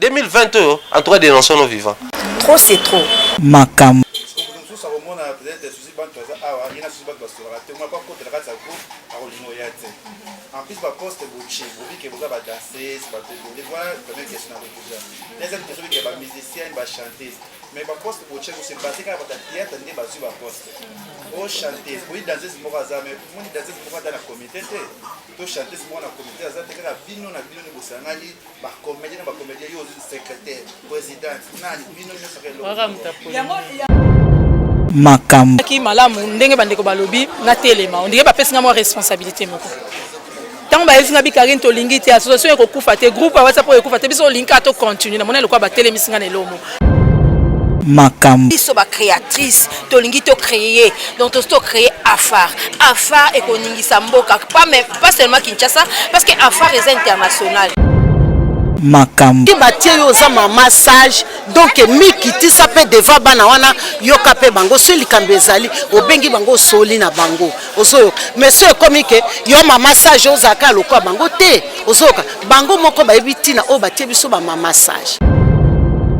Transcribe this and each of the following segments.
2022, en tout cas, dénonçons nos vivants. Trop, c'est trop. Makam. En plus, ma poste est bouchée. Vous voyez que vous avez dansé, voilà la première question à vous poser. Deuxième question, c'est que les musiciens, les chanteuses. Mais ma poste est bouchée, vous savez, parce que votre théâtre n'est pas sur ma poste. Vous chantez, vous dansez, vous dansez, mais vous dansez, vous dans la communauté. Vous chantez, vous dans la communauté. Vous avez la bino, la bino, vous savez, la comédie, vous êtes secrétaire, président, bino, je serai là. Makam. Qui malamu ndenge bandeko balobi na telema ndenge bapesinga mo responsabilité moko tant ba efinga bikarine to lingi te association ko kufa te groupe WhatsApp ko kufa te biso linka to continue na monela ko ba telemisinga na lomo Makam. biso ba créatrice to lingi to créer donc to créer afar et ko ningisa mboka pas seulement Kinshasa parce que afar est international. Makam. Qui bâtit yoza ma massage donc mi kiti ça peut devant bana wana yoka pe bango so likambo ezali obengi bango soli na bango ozoyo mais so comme que yo ma massage ozaka lokwa bango te ozoka bango moko ba ebitina o batie biso ba ma massage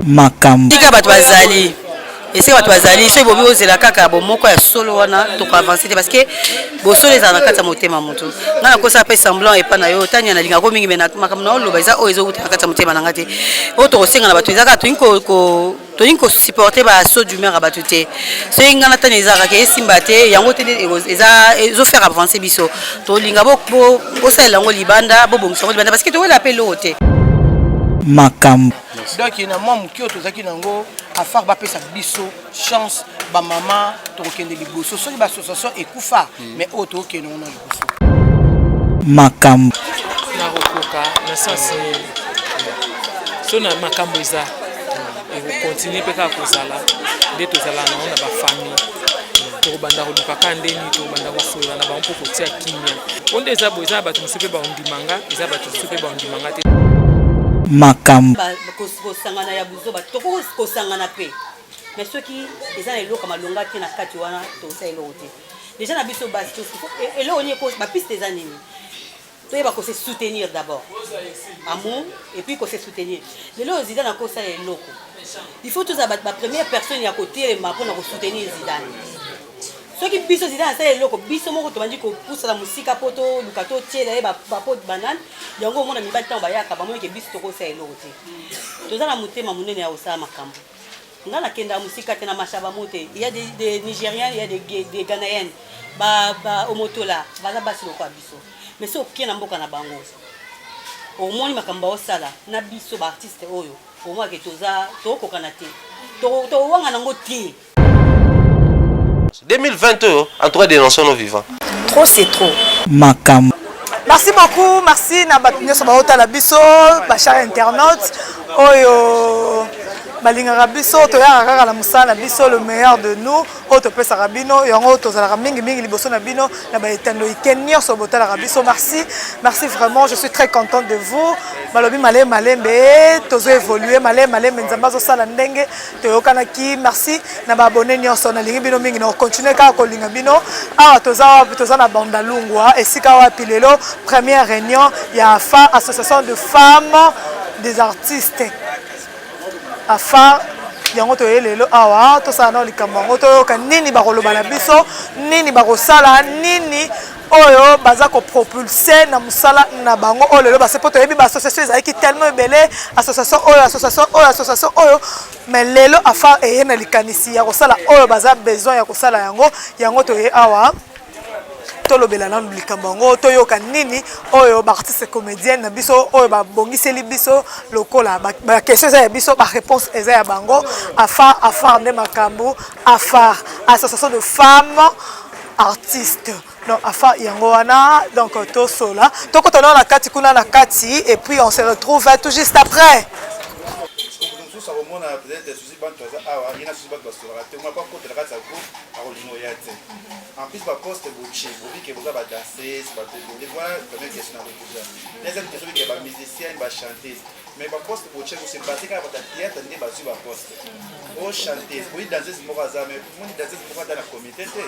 Makam. Tika bato bazali ese bato bazali so bobi ozela kaka bomoko ya solo wana to ko avancer parce que bo solo ezana kata motema moto ngana ko sa pe semblant et pas na yo tanya na linga ko mingi mena makamna olo baza o ezo kuta kata motema na ngate o to senga na bato ezaka to inko supporter ba so du mer bato te so ngana tanya ezaka ke esimba te yango te ezo faire avancer biso to linga bo sala ngo libanda bo bongisa ngo libanda parce que to wela pe lote Makam. Donc il y a moi qui autre zaki nango afar ba pesa biso chance ba maman to kende liboso so ba association ekufa mais auto ke non na liboso Makam. na rokoka na sens so na makambo eza et continuer peka kozala de tozala na ona ba famille to banda ko ka ndeni to banda ko sola na ba mpo ko tia kimia onde eza bo eza ba tumusepe ba ondimanga eza ba tumusepe ba ondimanga te Makam. ko sangana ya buzo ba to ko sangana pe mais ceux qui les ans eloko malonga te na kati wana to sa eloko te déjà na biso base to et là on y ko ba piste des années to yeba ko se soutenir d'abord amour et puis ko se soutenir les là Zidane na ko sa eloko il faut tous ba première personne ya côté ma pour na ko soutenir Zidane ceux qui biso Zidane sa eloko biso moko to bandi ko poussa la musique poto lukato tiela ba pot banane yango mona mibali tan ba yaka ba mo ke biso to ko sa eloko te to za na mutema munene ya osala makambo ngana kenda musika te na mashaba mote il y a des Nigériens il y a des Ghanéens ba omotola baza basi lokwa biso mais so ki na mboka na bango au moni makambo osala na biso ba artiste oyo au moins ke toza to kokana te to wanga nango te 2022, en tout cas, dénonçons nos vivants. Trop, c'est trop. Makam. Merci beaucoup, merci na batunyo so baota la biso, ba chers internautes. Oyo balingaka biso to ya kaka la musala biso le meilleur de nous. Oto pesa rabino, yango to zala mingi liboso na bino na ba etando ikenyo so bota la biso. Merci vraiment, je suis très contente de vous. Balobi malembe tozo évoluer malembe nzamba zo sala ndenge to yokana ki merci na ba abonné nyonso na lingi bino mingi na continuer ka ko linga bino. Ah toza na banda lungwa esika wapi lelo première réunion ya AFA association de femmes des artistes AFA yango to lelo awa to sana na likambo ngo to yoka nini bakoloba na biso nini bakosala nini oyo baza ko propulser na musala na bango oyo lelo base poto yebi ba association ezaki tellement belé association oyo mais lelo AFA eye na likanisi ya kosala oyo baza besoin ya kosala yango to ye awa tolobela na likambo ngo to yoka nini oyo ba artiste comédienne na biso oyo ba bongiseli biso lokola ba question ya biso ba réponse eza ya bango AFA ne makambo AFA association de femmes artistes donc AFA yango wana donc to sola to kotona na kati kuna na kati et puis on se retrouve tout juste après. En plus, ma poste est bouchée. Vous voyez que vous avez dansé, voilà la première question à vous poser. Deuxième question, c'est que les musiciens, les chanteuses. mais baposte boche kosebate kaka bata théâtre nde bazwi baposte o chanteuse oyi danseuse moko aza mais moni danseuse moko ata na comité te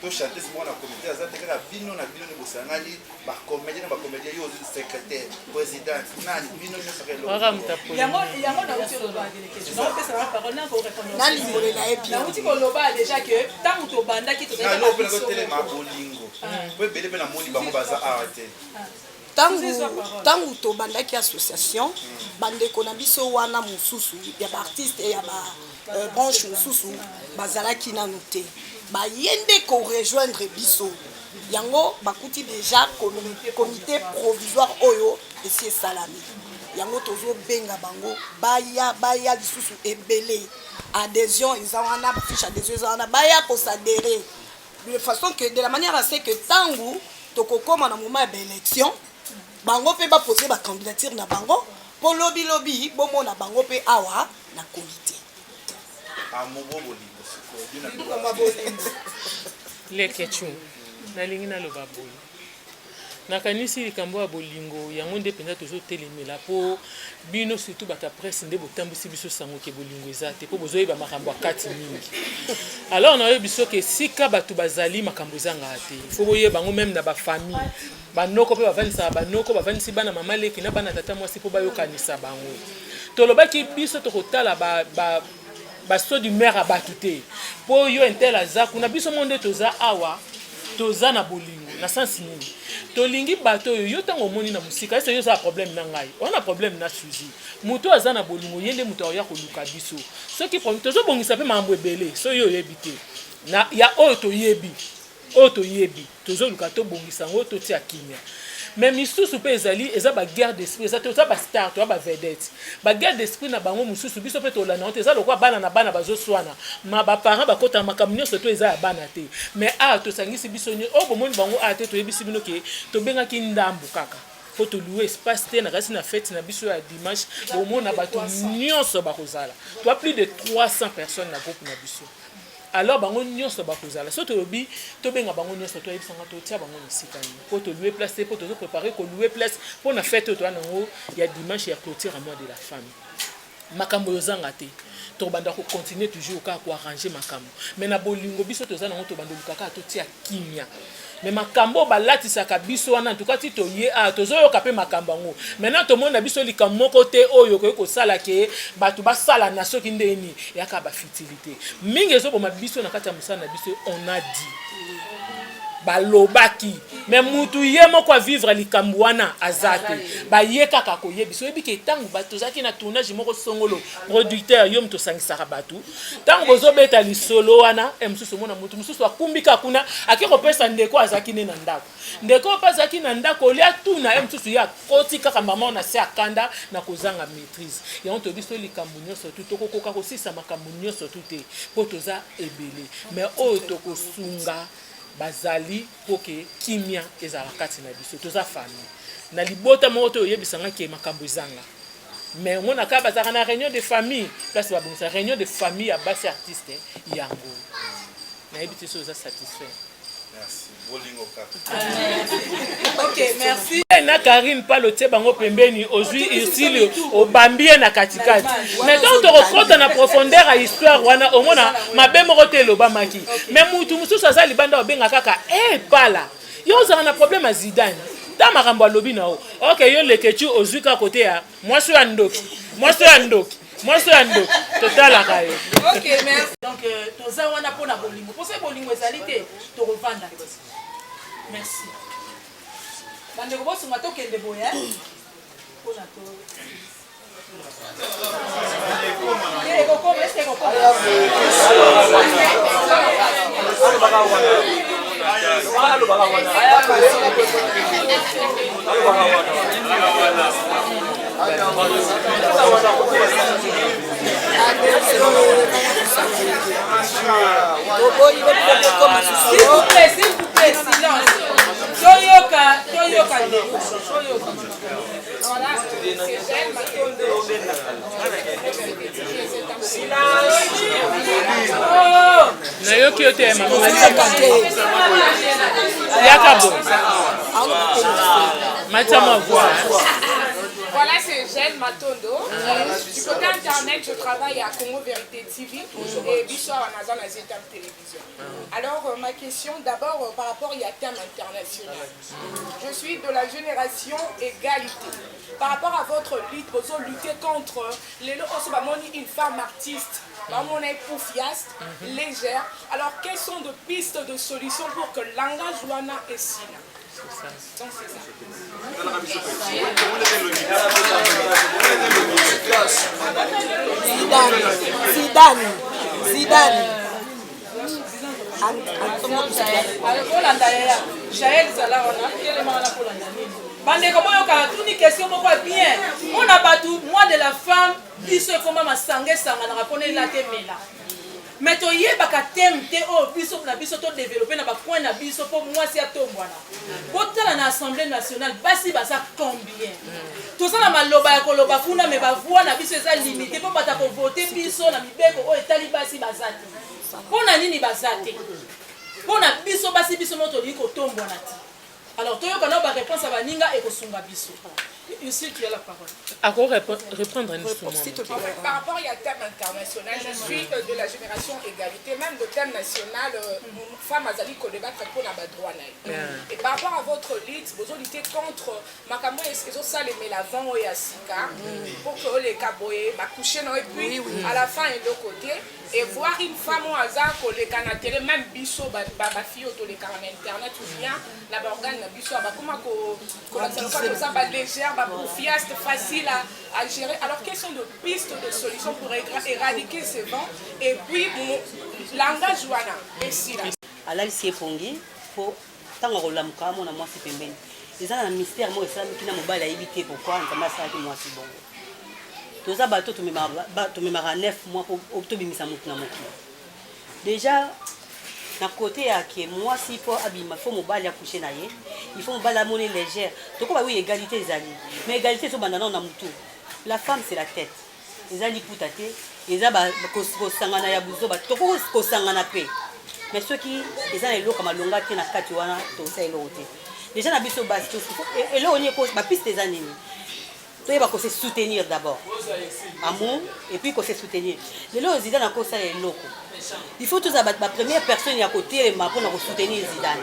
to chanteuse moko na comité aza te kaka bino na bino nde bosangani bacomédien na bacomédien yo ozwi secrétaire président nani bino nyonso nauti koloba déjà que ntango tobandaki totelema bolingo po ebele mpe namoni bango baza awa te ntango tobandaki association bandeko na biso wana mosusu ya baartiste ya babranche mosusu bazalaki nanu te baye nde korejoindre biso yango bakuti déjà comité provisoire oyo esi esalami yango tozobenga bango baya lisusu ebele adhésion eza wana bafiche adhésion eza wana baya kosadere de façon que de la manière à ce que ntango tokokoma na moment ya baélection bango mpe bapose bacandidature na bango mpo lobilobi bomona bango mpe awa na komite lekechu nalingi naloba boye nakanisi likambo ya bolingo yango nde mpenza tozotelemela mpo bino surtout bato ya presse nde botambwisi biso sango ke bolingo eza te mpo bozoyeba makambo ya kati mingi alors nayobi soki esika bato bazali makambo ezanga te fo boyeba bango meme na bafamille banoko mpe bavandisaka banoko bavandisi bana mama leki na bana tata mwasi mpo bayokanisa bango tolobaki biso tokotala baso du maire ya bato te mpo yo intel aza kuna biso mo nde toza awa toza na bolingo na sansi nini tolingi bato oyo yo ntango omoni na mosika ese yo oza problème na ngai wana problème na suzi moto aza na bolingo ye nde moto aoya koluka biso soki tozobongisa mpe makambo ebele so yo oyebi te ya oyo toyebi tozoluka tobongisa yango totia kimia mais misusu mpe ezali eza baguerre d'esprit eza bastar toya bavedete baguerre d'esprit na bango mosusu biso mpe tolanda te eza lokwa bana na bana bazoswana ma baparent bakota makambo nyonso to eza ya bana te mais tosangisi biso oyo bomoni bango te toyebisi bino ke tobengaki ndambu kaka po toluwe espace te na kasi na fête na biso ya dimanche bomona bato nyonso bakozala toa plus de 300 personnes na groupe na biso alors bango nyonso bakozala so tolobi tobenga bango nyonso toyebisanga totia bango esika nini po toluwe place te po tozopréparer koluwe place mpo na fête oyo toya nango ya dimanche ya clôture à mois de la femme makambo yozanga te tobanda kocontinue toujours kaka koarrange makambo mais na bolingo biso toza nango tobanda olukaka totia kimia mais makambo balatisaka biso wana en tout cas ti toye tozoyoka mpe makambo yango maintenant tomoni na biso likambo moko te oyo okoki kosala ke bato basala na soki ndeni eyaka bafutilité mingi ezoboma biso na kati ya mosala na biso on a dit balobaki mais mutu ye moko avivre likambo wana aza te baye kaka koyebisa oyebi ke ntango bato tozalaki na tournage moko songolo producteur yo moto osangisaka bato ntango bozobeta lisolo wana mosusu omona motu mosusu akumbika kuna ake kopesa ndeko azalaki nde na ndako ndeko mpe azalaki na ndako olia tuna mosusu ye akoti kaka mama na se akanda na kozanga maîtrise yango tobiso likambo nyonso tu tokokoka kosisa makambo nyonso tu te mpo toza ebele mais oyo tokosunga bazali poke kimia ezala kati na biso toza famille na libota moko to oyebisanga ke makambo ezanga mais ngona ka bazaka na réunion de famille place babongisa réunion de famille ya basi artiste yango nayebi te so oza satisfait. Merci. Bolingo kaka. Ok, merci. Na Karine palo tie bango pembeni ozwi irsili obambie na katikati. Mais donc to rekota na profondeur à histoire wana omona mabe moko te lobamaki. Mais mutu mususu aza libanda obenga kaka pala. Yo za na problème a Zidane. Ta makambo lobi na o. OK, yo lekechu ozwi ka côté ya mwasi ya ndoki. Mwasi ya ndoki. Total kayo. OK, merci. Donc toza wana pona bolingo. Pour ce bolingo ezali te to revanda. Merci. Bande ko bosu mato kende boya. Pona to. S'il vous plaît, silence. Toyoka. Nayoki yote mama Yakabo. Matama voix. Voilà, c'est Angèle Matondo. Du côté internet, je travaille à Congo Vérité TV et Bissau Amazon à Zetam Télévision. Alors, ma question d'abord par rapport à thème international. Je suis de la génération égalité. Par rapport à votre lutte, vous luttez contre les une femme artiste, une poufiaste, légère. Alors, quelles sont de pistes de solutions pour que le langage Wana est sina? Donc, c'est ça. Zidane. bandeko boyoka tuni question moko bien mpona bato moi de la femme biso ekoma masanga esanganaka mpona elatemela me toyebaka teme te oyo biso na biso todevelope na bapoint na biso mpo mwasi atombwana botala na assemblée nationale basi baza combien toza na maloba ya koloba kuna me bavoi na biso eza limité mpo bata kovote biso na mibeko oyo etali basi baza te mpona nini baza te mpona biso basi biso mo tolingi kotombwana te. Alors, tu as une réponse à Baninga et Kosunga Bissou. Ici, tu as la parole. À quoi répondre un instrument? Par rapport à thème international, je suis de la génération égalité, même de thème national, femme azali ko débattre pour la droit. Et par rapport à votre lutte, vous luttez contre Makambo et ça les mélavants et Asika pour que les caboyés coucher et puis à la fin et de côté et voir une femme au hasard que les canatélés même biso ba fille auto les canaux internet ou bien la organe biso ba comment que ça va légère ba fiaste facile à gérer. Alors quelles sont de pistes de solutions pour éradiquer ces vents et puis langage wana et si là ala si epongi pour tango rolamuka mona mwasi pembeni eza na mystère mo esalamiki na mobali ayebi te pourquoi nzambe asalaki mwasi bongo toza bato tomemaka 9 mois po tobimisa motu na mokili déjà na côté ya ke mwasi po abima fo mobali akouche na ye il faut mobali amone légère tokoba oui égalité ezali mais égalité ezobanda na mutu la femme c'est la tête ezali puta te eza kosangana ya buzoba tokokosangana pe mais ceux qui eza na eloko malonga te na kati wana tosa eloko te déjà na biso basi eloko ni ba piste eza nini toyeba ko se soutenir d'abord amour et puis ko se soutenir lelo Zidane ko ça eloko il faut tous abattre la première personne à côté ma pour nous soutenir Zidane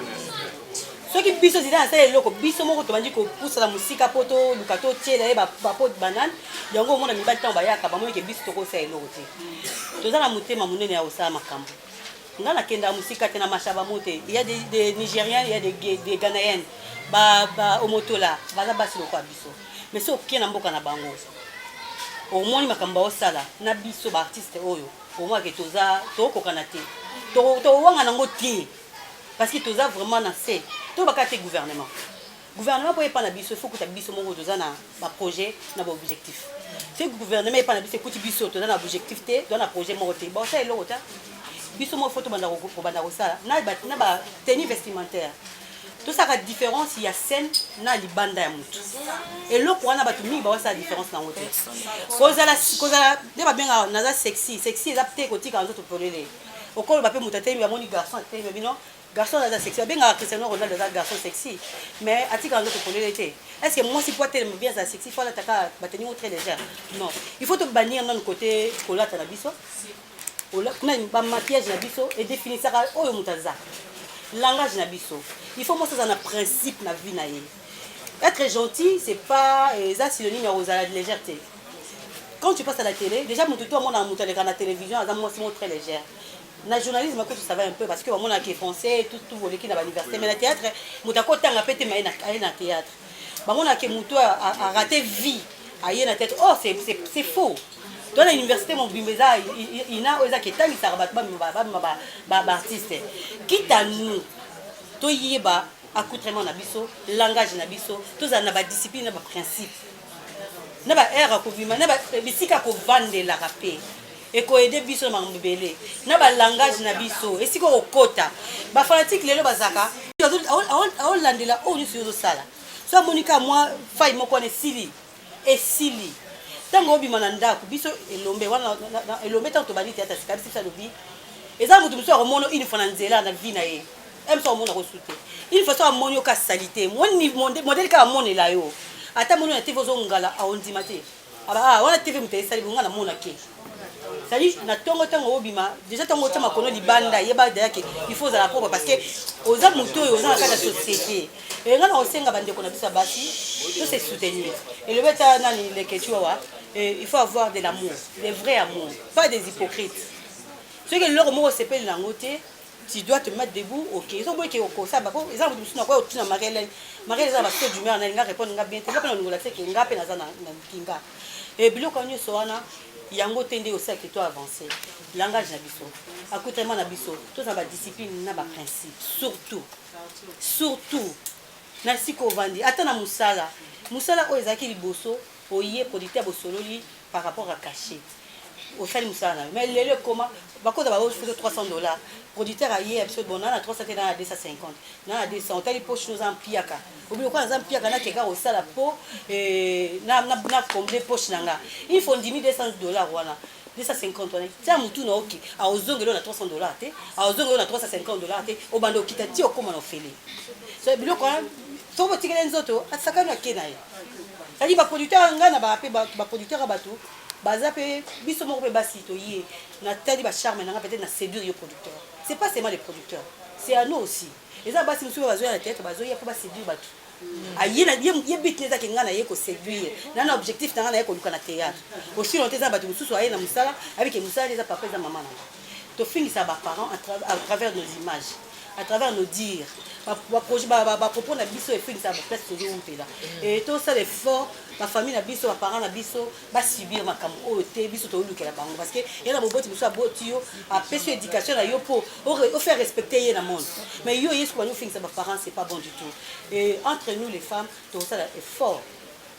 ceux qui biso Zidane ça eloko biso moko to bandi ko pousse la musique poto lukato tiela ba pot banane yango mona mibali tan ba yaka ba mo ke biso to ko ça eloko te toza na mutema munene ya osala makambo ngana kenda musique tena mashaba moté il y a des Nigériens il y a des Ghanéens ba omotola baza basi lo kwa biso mais so kena mboka na bango au moins makambo osala na biso ba artiste oyo au moins que toza to kokana te to wanga nango te parce que toza vraiment na c'est to bakate gouvernement pour pas na biso faut que ta biso moko toza na ba projet na ba objectif c'est gouvernement pas na biso kuti biso toza na objectif te dans na projet moko te bon ça eloko ta biso mo photo banda ko banda ko sala na ba tenue vestimentaire. Tout ça a différence, il y a scène, na libanda ya mutu. Et là pour na batu mi ba sa différence na wote. Kozala de ba benga na sexy adapté ko tika nzoto polele. Okolo ba pe mutate mi amoni garçon te mi non garçon na sexy benga Cristiano Ronaldo za garçon sexy mais atika nzoto polele te. Est-ce que moi si pour tellement bien ça sexy faut la taka ba tenir très légère. Non, il faut te bannir dans le côté kolata na biso. Ola kuna ba maquillage na biso et définir ça oyo mutaza. Langage na biso. Il faut montrer ça un principe na vie na ye. Être gentil, c'est pas ça synonyme à de légèreté. Quand tu passes à la télé, déjà mon tuto mon amour à la télévision, à moi c'est très légère. Na journalisme que tu savais un peu parce que mon qui est français, tout volé qui dans l'université, mais le théâtre, mon ta côté a pété mais na théâtre. Ba mon qui muto a raté vie, a y na tête. Oh c'est faux. Dans l'université mon bimbeza il a oza qui tali ça ba artiste. Quitte à nous to yeba accoutrement na biso, langage na biso, tous na ba discipline na ba principe. Na ba era ko vima na ba bisika ko vande la rapé. Et ko aider biso na mbele. Na ba langage na biso, et siko okota. Ba fanatique lelo bazaka. On landela o ni sur sala. So Monica moi faille moko ne sili. Et sili. Tango bima na ndako biso elombe wana elombe tanto bali théâtre sikabisi ça lobi eza mutu biso remono une fois na nzela na vie na ye aime ça mona resouté il faut ça monyo ka salité mon modèle ka monela yo ata mono na tivo zo ngala a ondimate wana TV mutesali bonga na mona ke c'est-à-dire na tongo obima déjà tongo tama kono libanda yeba dayake il faut za propre parce que oza muto oza na kata société et ngana osenga bande kona bisa basi to se soutenir et le beta nani le ketua il faut avoir de l'amour des vrais amours pas des hypocrites ce que leur mot s'appelle la ngoté tu dois te mettre debout ok ils ont beau que au ça ba ko ils ont besoin na quoi tu na Marielle za ba so du mer na nga répondre nga bien te nga ngola te ke nga pe na za na kinga et biloko nyonso wana yango tende aussi que toi avancer langage na biso accoutrement na biso tout ça ba discipline na ba principe surtout na siko vandi ata na musala o ezaki liboso oye producteur bosololi par rapport à cachet au sali musala mais lelo comment bako da ba offre $300 producteur aye absolument bon na 300 na 250 na 200 tali poche nous en piaka obi ko en piaka na keka au sala po na combler poche nanga il faut $10,200 wana 250 wana tia mutu na oki a ozongelo na $300 te a ozongelo na $350 te obando kita ti okoma na fele so biloko so botikele nzoto atsakana kenaye tali ba producteur nga na ba producteur bato baza pe biso moko pe basi to ye na tali ba charme na peut-être na séduire yo producteur c'est pas seulement les producteurs c'est à nous aussi et ça basi musu bazo ya tête bazo ya ko ba séduire bato ayina ye bitneza ke ngana ye ko séduire na objectif tanga na ye ko luka na théâtre aussi on teza bato musu ayina musala avec musala les papa et maman to finisa ba parents à travers nos images à travers nos dires projet propos na biso et finisa ba place toujours là et tout ça l'effort ma famille na biso ba parents na biso ba subir makambo o te biso to lukela bango parce que yana boboti biso abotio a peso éducation na yo pour faire respecter ye na monde mais yo yesu kwa yo finisa ba parents c'est pas bon du tout et entre nous les femmes tout ça effort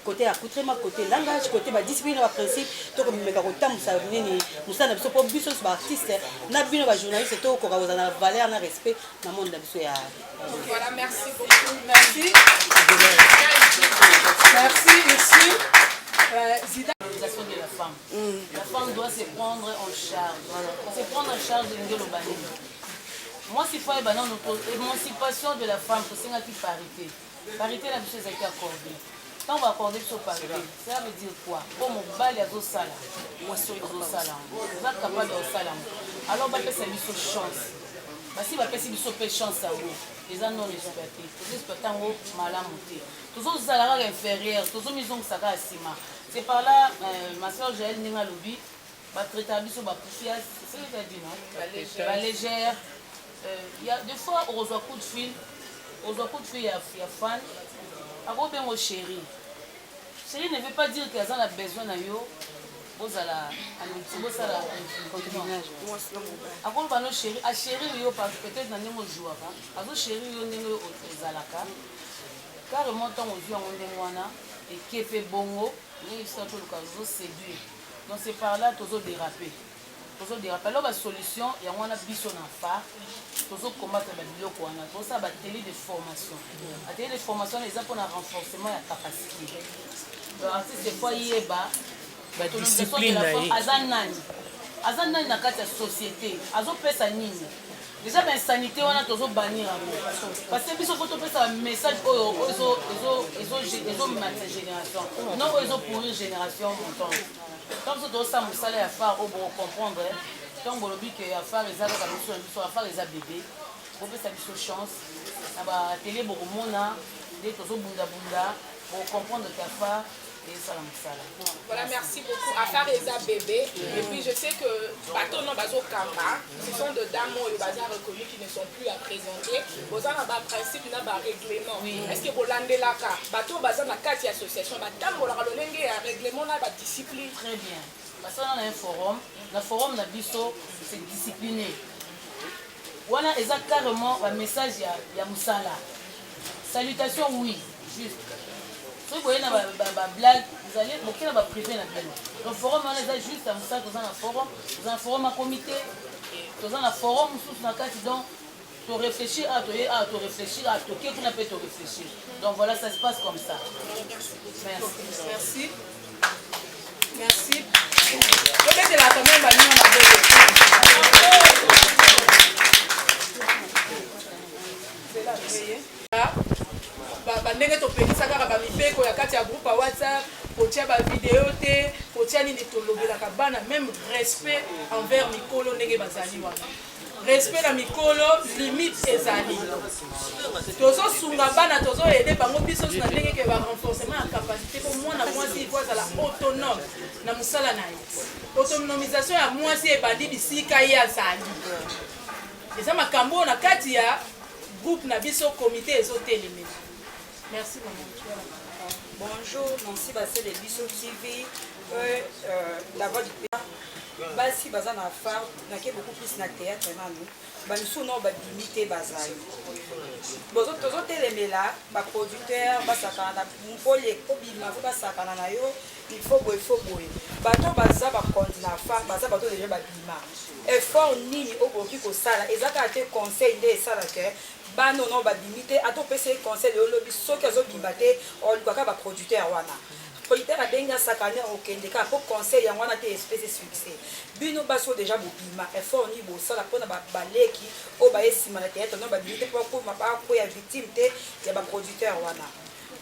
côté accoutrement côté langage côté ba discipline ba principe to ko meka ko tamusa nini musana biso po biso ba artiste na bino ba journaliste to ko ka na valeur na respect na monde na biso ya voilà merci beaucoup merci Zida. L'organisation de la femme. La femme doit se prendre en charge. Se prendre en charge de l'Ingelo-Bani. Moi, si faut notre émancipation de la femme, c'est une parité. Parité, la chose a été accordée. Quand on va accorder sur parité, ça veut dire quoi? Comme on bat les autres salles, moi, sur les autres salles, vous êtes capable de salles. Alors, on va faire une chance. Si on va faire une chance à vous, les gens non respectés. Les respectants sont mal montés. Tous les salaires inférieurs, tous les maisons qui sont à Sima. C'est par là, ma soeur Jaël Ninga Lobi, va traiter sur ma poussière, c'est ce que tu as dit, non? La légère. Il y a des fois, on reçoit coup de fil, il y a fan. Après, bien, mon chéri. Chéri ne veut pas dire qu'elle a besoin de yo. Vous allez à après, nos chéri, à chéri, peut-être dans nos jours, à nos chéri, aux alaka. Carrément, tant aux yeux, on est et qui est fait bongo, mais ils sont tout le cas, ils séduire. Donc, c'est par là que ils déraper. Alors, la solution, il y a un biso en phare, tous combattre les blocs, tout ça, télé de formation. La télé de formation, les gens pour un renforcement de la capacité. L'artiste, c'est quoi, il est bas. La discipline, Azanani na kati ya société, azo pesa nini. Déjà ben sanité wana tozo bannir parce que biso faut pesa message ezo matin génération. Non ezo pourrir génération montant. Comme ça doit ça musala ya phare au bon comprendre. Donc bolobi que ya phare ezaka ka biso ya phare eza bébé. Faut pesa biso chance. Na ba télé bokomona dès tozo bunda pour comprendre que phare. Voilà, merci beaucoup. Affaire Eza bébé. Et puis je sais que bateau non bazo kamba, ce sont de dames au bazar reconnus qui ne sont plus à présenter. Vous avez un principe, un règlement. Est-ce que vous l'avez là? Bateau bazar na 4 associations. Madame, vous avez un règlement, la discipline. Très bien. Parce qu'on a un forum. Le forum na biso, c'est discipliné. Voilà, exact carrément un message ya musala. Salutations, oui, juste. Si vous voyez une blague, vous allez moquer la privé. Le forum, on est juste à Moussa, vous avez un forum à comité, vous avez un forum sous la carte, donc tu réfléchis à te réfléchir, à te qui n'a pas te réfléchir. Donc voilà, ça se passe comme ça. Merci. Merci. Peut-être là quand même, on a ndenge topekisaka bamibeko ya kati ya groupe ya WhatsApp kotia ba vidéo te kotia nini tolobelaka bana même respect envers mikolo ndenge bazali wana respect na mikolo limite ezali tozosunga bana tozoyede bango biso na ndenge ke ba renforcement ya capacité po mwana mwasi ifo azala autonome na mosala na ye autonomisation ya mwasi ebandi bisika ye azali eza makambo na kati ya groupe na biso comité ezotelemela. Merci maman. Bonjour, Nancy Bassé de Bisso TV. La voix du père. Basi baza na phare, na ke beaucoup plus na théâtre nanu. Ba nous non ba limité bazai. Bozo tozo telemela, ba producteur ba sakana mpole ko bima ba sakana na yo, il faut boy. Bato baza ba kondi na phare, baza bato déjà ba bima. Effort nini oboki ko sala, ezaka te conseil de sala ke ba non ba limité ato pese conseil de lobby soki azo bimate o lukaka ba producteur wana. Producteur a benga sakane okende ka pour conseil ya wana te espèce succès. Bino baso déjà bobima effort ni bo sala pona ba baleki o ba esima na théâtre non ba limité pour ko ma ba ko ya victime te ya ba producteur wana.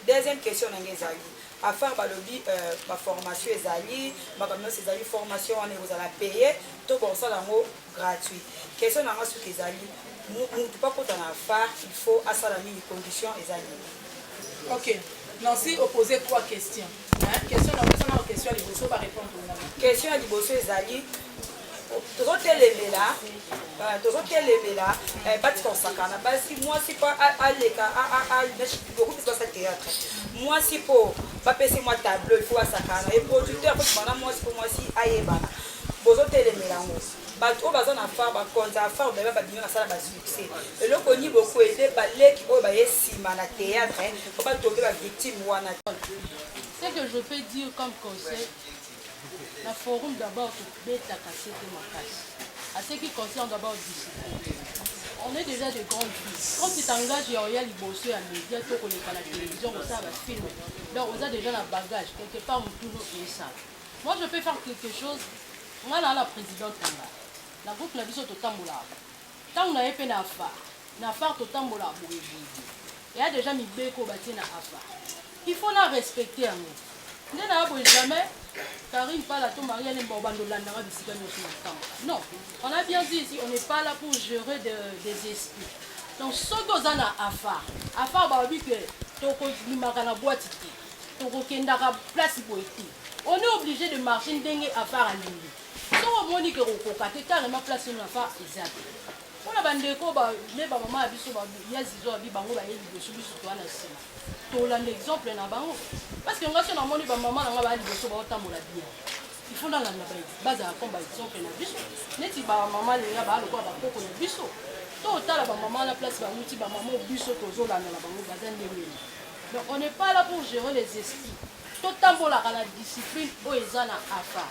Deuxième question ngezali. Affaire ba lobby ba formation ezali, ba comme ezali formation on vous allez payer to bon ça lango gratuit. Question na ngasu ezali mutu pas kota na affaire, il faut asala mini condition ezali. OK. Nancy opposé trois questions. Question na question liboso ba répondre. Question liboso ezali tozotelemela bati kosakana basi mwasi po aleka beaucoup plus dans théâtre mwasi po bapesi mwa tableau il faut asakana et producteur po bana mwasi po mwasi ayebana bozotelemela ngo bato oyo baza na phare bakonza phare bebe babino nasala basuccès eloko ni beaucoup ede baleki oyo baye nsima na théâtre po batoke bavictime wana. Ce que je peux dire comme conseil, la forum d'abord bête à casser ma casse. À ce qui concerne d'abord discipline. On est déjà de grandes filles. Quand tu t'engages, il y a les bosseux à médias, tout comme à la télévision, on va filmer. Donc on a déjà le bagage. Quelque part, on toujours fait ça. Moi, je peux faire quelque chose. Moi, là, la présidente, la groupe n'a dit au Tamboula. Tant on a fait une affaire, tout Tamboula, il y a déjà mis Beko bâti na affaire. Il faut la respecter en nous. Nous n'avons jamais, Karine parle à ton mari, non, on a bien dit ici, on n'est pas là pour gérer des esprits. Donc, ce qu'on a à faire, on est obligé de marcher à faire à l'île. Si on dit que on a carrément place une affaire exacte. On a bandé ko ba ne ba maman biso ba ya zizo bi bango ba yeli biso biso to ana sima. To la l'exemple na bango parce que ngasi na moni ba maman na ba biso ba otambola bien. Il faut dans la base comme exemple na biso. Neti ba maman le ya ba lo ko ba koko na biso. To tala ba maman la place ba muti ba maman biso to zo la na bango ba zande ngeli. Donc on n'est pas là pour gérer les esprits. To tambola la discipline o ezana afa.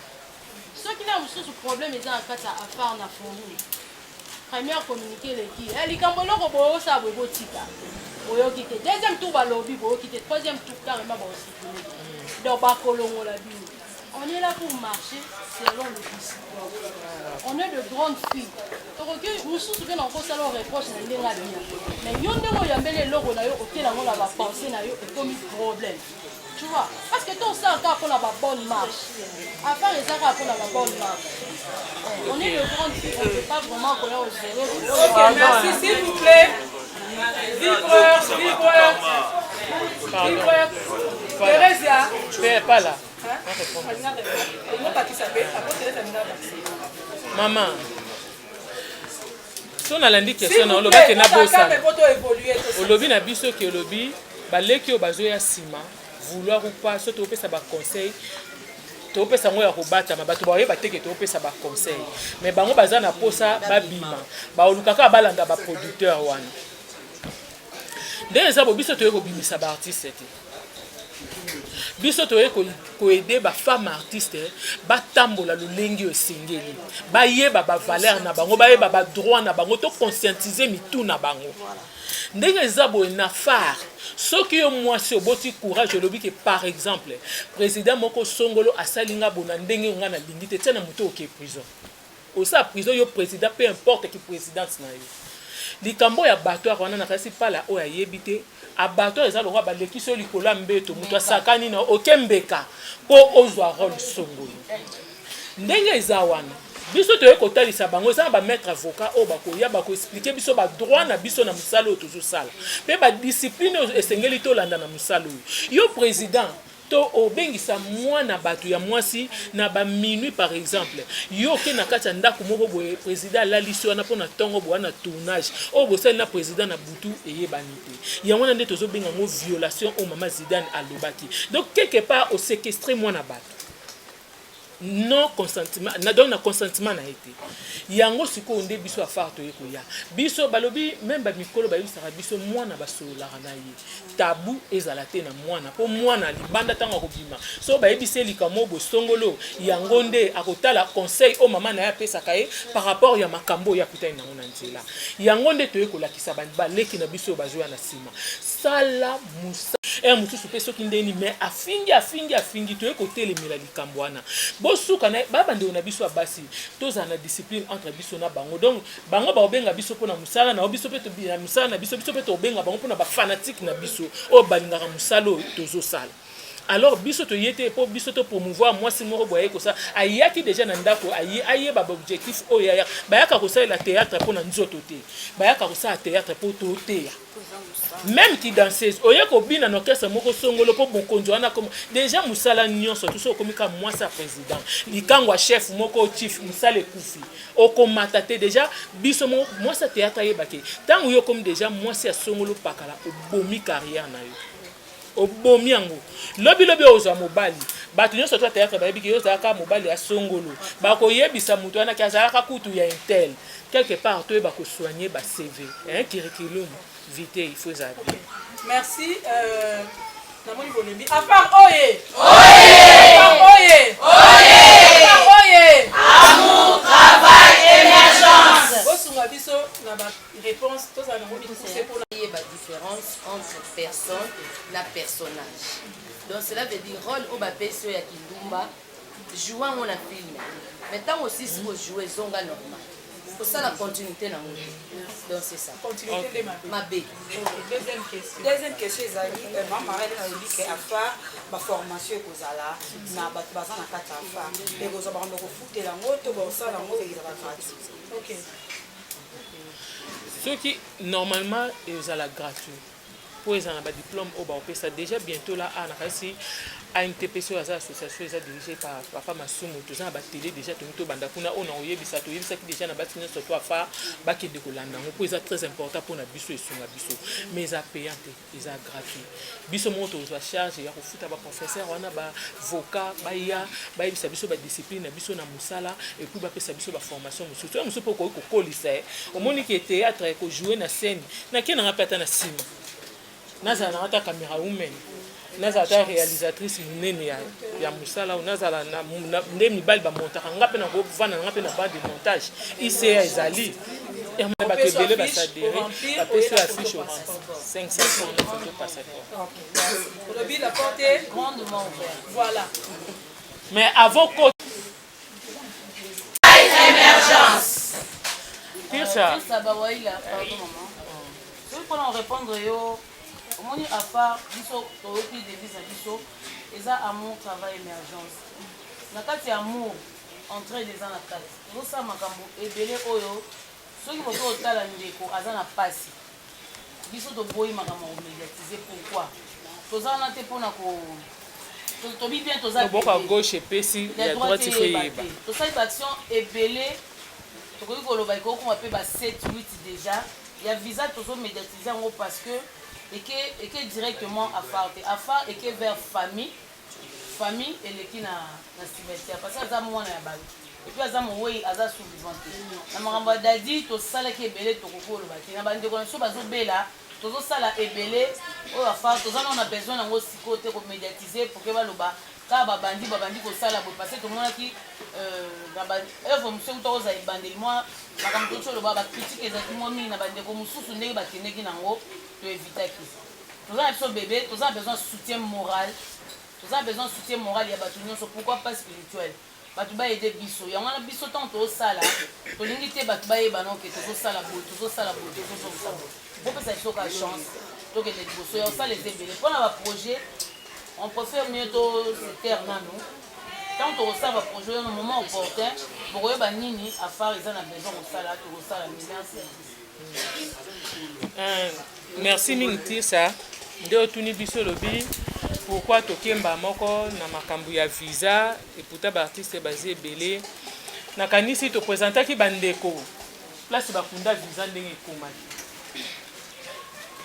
Ce qui n'a pas de problème est dans la affaire na forum. Première communiquer les qui elle kambolo ko bo sa bo tika oyo kité deuxième tour ba lobby bo kité troisième tour carrément ba aussi donc ba kolongo la bi on est là pour marcher selon le discipline. On est de grandes filles donc que nous sous bien encore ça leur reproche na ndenga bien mais yonde mo yambele logo na yo okela ngo la ba penser na yo et comme problème. Tu vois, parce que tout ça encore pour la bonne marche. Afin les arabes pour la bonne marche. On est de grandes filles, on ne peut pas vraiment connaître au gérer. Ok, merci s'il vous plaît. Vibreur. Thérèsia. Je ne pas là. Maman. Si on a l'indiqué question, on a dit que lobby na biso ki lobby, baleki o bazo ya sima. Vouloir ou pas, surtout ça va conseil. Tu peux ça moi robata, mais tu vas y battre que tu peux ça va conseil. Mais bango bazan na posa ba bima, ba olukaka balanda ba producteur wana. Dès ça biso to ko bimisa ba artiste te. Biso to ko aider ba femme artiste ba tambola lulengi o singeli. Ba yeba ba valeur na bango, ba yeba ba droit na bango to conscientiser mitu na bango. Ndenge zabo na phare. Ce qui est moi, c'est un courage, je le dis que par exemple, le président Moko Songolo a salinga bonandenge on a l'ingité, c'est un mouton qui est prison. Au sein prison, le président, peu importe qui président. likambo ya batoire wana nakasi pala oyo ayebi te abatoire eza lokwa balekisi oyo likolo ya mbeto moto asakani na okembeka mpo ozwa role songolo ndenge eza wana biso toye kotalisa bango eza na bamaître avocat oyo bakoya bakoexplike biso badroit na biso na mosala oyo tozosala mpe badiscipline oyo esengeli tolanda na mosala oyo yo président to obengisa mwana bato ya mwasi na minuit par exemple yo ke na kati ya ndako moko boye président alalisi wana mpo na ntongo boye na tournage oyo bosali na président na butu eyebani te yango wana nde tozobenga yango violation oyo mama Zidane alobaki donc quelque part oséquestre mwana bato non consentement donc na consentement na été yango sikoyo nde biso afare toye koya biso balobi même bamikolo bayebisaka biso mwana basololaka na ye tabu ezala te na mwana mpo mwana libanda ntango akobima so bayebisi likambo bosongolo yango nde akotala conseil oyo mama na ye apesaka ye par rapport ya makambo oyo akutani nango na nzela yango nde toye kolakisa baleki na biso oyo bazoya na nsima sala musa mosusu mpe soki ndeni mais afingi toye kotelemela likambo wana bosuka na babandeko na biso ya basi tozala na discipline entre biso na bango donc bango baobenga biso mpona mosala na biso mpe na mosala na biso mpe tobenga bango mpona bafanatique na biso oyo balingaka mosala oyo tozosala alors biso toye te mpo biso to promouvoir mwasi moko boye aye kosala ayaki déjà na ndako ayeba baobjectif oyo yaya bayaka kosalela théâtre mpo na nzoto te bayaka kosala théâtre mpo toteya même ki danseuse oye kobina na orchestre moko songolo mpo mokonzi wana koma déjà mosala nyonso toso okomi ka mwasi ya président likango ya chef moko chief mosala ekufi okomata te déjà biso mwasi ya théâtre ayebake ntango yo okomi déjà mwasi ya songolo pakala obomi carrière na yo obomi yango lobi ozwa mobali bato nyonso to théâtre bayebiki ozalaka mobali ya songolo bakoyebisa moto wana ki azalaka kutu ya intel quelque part toyeba kosoigner ba CV curriculum vitae il faut ça bien. Merci namoni bolembi afar oye oye amour travail émergence bosunga biso na ba réponse tous ana mobi c'est pour la différence entre personne na personnage donc cela veut dire rôle au bapesio ya kindumba jouant mon film mais tant aussi si vous jouez zonga normal pour ça la continuité na moi donc c'est ça continuité de ma bé deuxième question ezali mama elle a dit que afa ba formation ekozala na bato baza na kati ya afa ekozwa bakando kofutela ngo to bosala ngo ezala gratuit ok ce qui normalement ezala gratuit pour ezala ba diplôme au baopesa déjà bientôt là à nakasi ANTPC oyo aza association eza dirigée par papa Masumu toza na batele déjà tomi banda kuna oyo na oyebisa toyebisaki déjà na bati nyonso to afa bakende kolanda yango mpo eza très important mpona biso esunga biso mais eza payant te eza gratuit biso moko tozwa charge ya kofuta baprofesseur wana bavocat baya bayebisa biso badiscipline na biso na mosala epuis bapesa biso baformation mosusu oyo mosusu mpo okoki kokolisa omoni ke théâtre ekojoue na scène nakie nanga mpe ata na nsima nazala nanga ata caméra woman nazala ta réalisatrice monene ya mosala oyo nazala nde mibali bamontaka nga mpe na kovanda nanga mpe na bande de montage ICA ezali bato ebele basadere bapesi oyo affiche orange 500 photo passeport la porte est grandement ouverte voilà mais avant que émergence pire ça bawaila pardon maman soki mpona répondre yo omoni afar biso toyoki devise na biso eza amour travail émergence na kati ya amour entraide eza na kati tozosala makambo ebele oyo soki moto otala ndeko aza na pasi biso toboyi makambo ya komédiatise pourquoi toza wana te mpona tobi bien toza boka gauche epesi ya droite ifo eyeba tosali baaction ebele tokoki koloba ekokoma mpe ba 7 8 déjà ya visa tozomédiatise yango parce que eke directement afar te afar eke vers famille eleki na cimetière parce que aza mwana ya bato epuis aza mowei aza survivant te na makambo ya dadi tosalaki ebele tokoki oloba te na bandeko na biso bazobela tozosala ebele oyo afar toza nao na besoin yango sikoyo te komédiatise poke baloba kaka babandi kosala boye parce que tomonaki na baœuvre mosusu kuta kozala ebandeli mwa makambo toti oloba bakritike ezalaki mwa mingi na bandeko mosusu ndenge bakendeki nango toevitaki toza na biso bebe toza na besoin soutien moral ya bato nyonso pourquoi pas spirituel bato baede biso yango wana biso ntango tozosala tolingi te bato bayeba noke tozosala boye tozosala boye tozosala boye bopesa biso ka chance tokende liboso ya osala eza ebele mpona baprojet on préfère mieux se taire nano ntango tokosala baprojet oyo na moment opportun bokoyeba nini afare eza na besoin kosala tokosala merci mingi tisa nde otuni biso lobi pourquoi tokemba moko na makambo ya visa eputa baartiste bazi ebele nakanisi topresentaki bandeko place bakunda visa ndenge ekomaki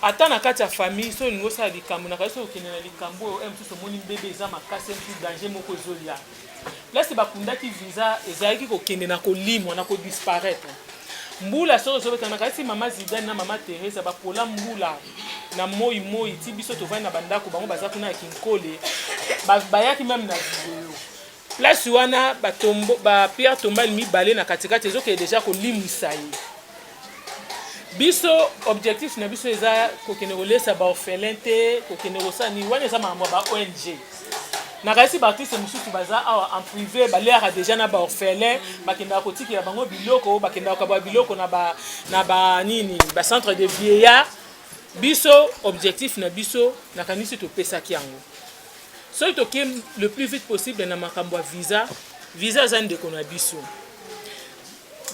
ata na kati ya famille so olingi osala likambo nakanisi okende na likambo oyo mosusu omoni mbebe eza makasi mosusu danger moko ezolia place bakundaki visa ezalaki kokende na kolimwa na kodisparaître mbula soki ozobeta nakanisi mama Zidane na mama Teresa bapola mbula na moi ti biso tovandi na bandako bango baza kuna ya kinkole bayaki meme na video place wana bapierre tombali mibale na katikati ezokende deja kolimwisa ye biso objectif na biso eza kokende kolesa baorphelin te kokende kosala nini wana eza makambo ya ba-ONG nakanisi baartiste mosusu baza awa en privé baleaka deja na baorphelin bakendaka kotikela bango biloko bakendaka kokaba biloko na banini bacentre de vieillard biso objectif na biso nakanisi topesaki yango soki toke le plus vite possible na makambo ya visa eza ndeko na biso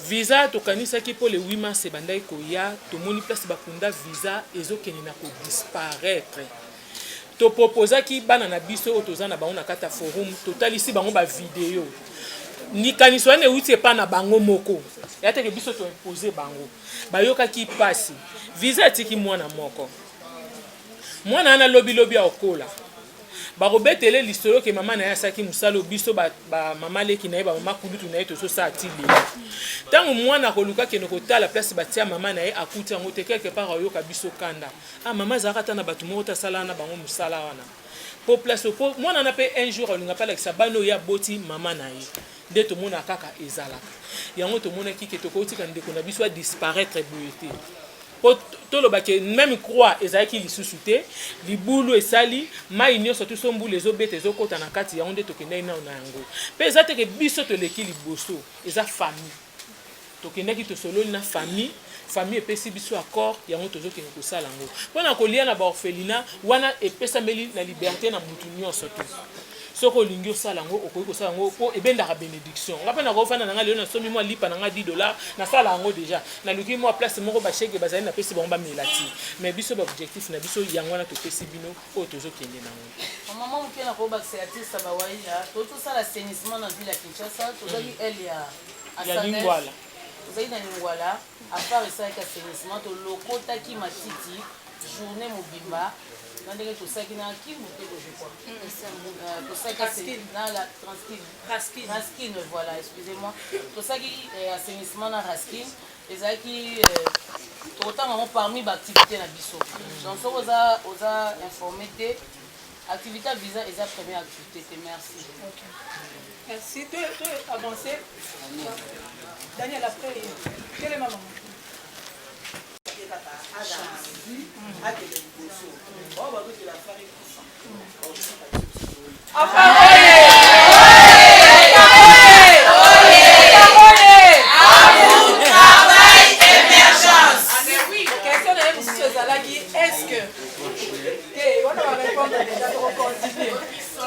visa tokanisaki mpo le 8 mars ebandaki koya tomoni place bakunda visa ezokende na kodisparaître toproposaki bana na biso oyo toza na bango na kati ya forum totalisi bango bavideo likanisi wana euti epa na bango moko ya teke biso toimpose bango bayokaki pasi visa atiki mwana moko mwana wana lobilobi aokola bakobetele lisolo ke mama na ye asaki mosala biso bamama leki na ye bamama kulutu na ye tososala atili ntango mwana akoluka kende kotala place batia mama na ye akuti yango te quelque part ayoka biso kanda mama azalaka ata na bato moko tasala na bango mosala wana po place po mwana na mpe un jour alinga mpe alakisa bana oyo aboti mama na ye nde tomona kaka ezalaka yango tomonaki ke tokotika ndeko na biso adisparaître boye te po tolobaki même croix ezalaki lisusu te libulu esali mai nyonso tuso mbula ezobeta ezokota na kati yango nde tokendaki nao na yango mpe eza teke biso toleki liboso eza famille tokendaki tosololi na famille epesi biso accord yango tozokende kosala yango mpona kolia na baorphelina wana epesameli na liberté na mutu nyonso te soki olingi osala yango okoki kosala yango mpo ebendaka bénédiction nga mpe nakofanda na nga lelo nasomi mwa lipa na nga $10 nasala yango déjà naluki mwa place moko bashege bazali napesi bango bamela ti mais biso baobjectif na biso yango wana topesi bino oyo tozokende nango mama moke na kobakisa artiste bawaila tozosala assainissement na ville ya Kinshasa tozali ele ya lingwala tozali na lingwala apart esalaki assainissement tolokotaki matiti journée mobimba na ndenge tosalaki na Kimbu te je crois tosalaki na la Raskin voilà excusez-moi tosalaki assainissement na Raskin ezalaki tokotanga ngo parmi baactivité na biso donc soki oza informé te activité ya visa eza première activité te merci merci tu avancé Daniel après quel est ma maman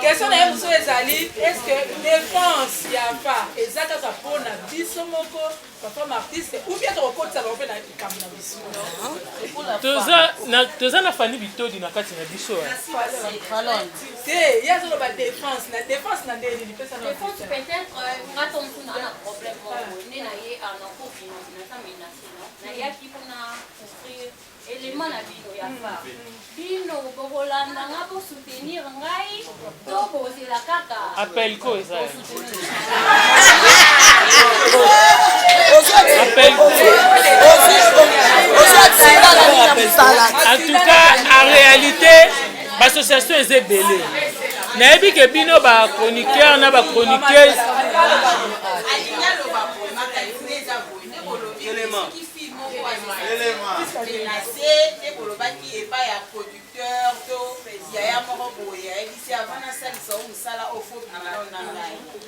question na ye mosusu ezali est ce que défense ya fa eza kaka mpona biso moko bafame artiste ou bien tokokotisa bango mpe na likambo na biso toza na fani bitodi na kati na biso te ye azoloba défense na ndeni lipesa peut-être nga tonkuna na problème moko nde na ye nakofinansa menase nayaki mpona offrir élément na bino ya fa bino bokolanda nga posoutenir ngai to bozela kaka appel ko eza en tout cas en réalité bassociation eza ebele nayebi ke bino bachroniqueur na bachroniqueuse epai ya producteur to yaya moko boye ayebisi avant nasalisa o mosala o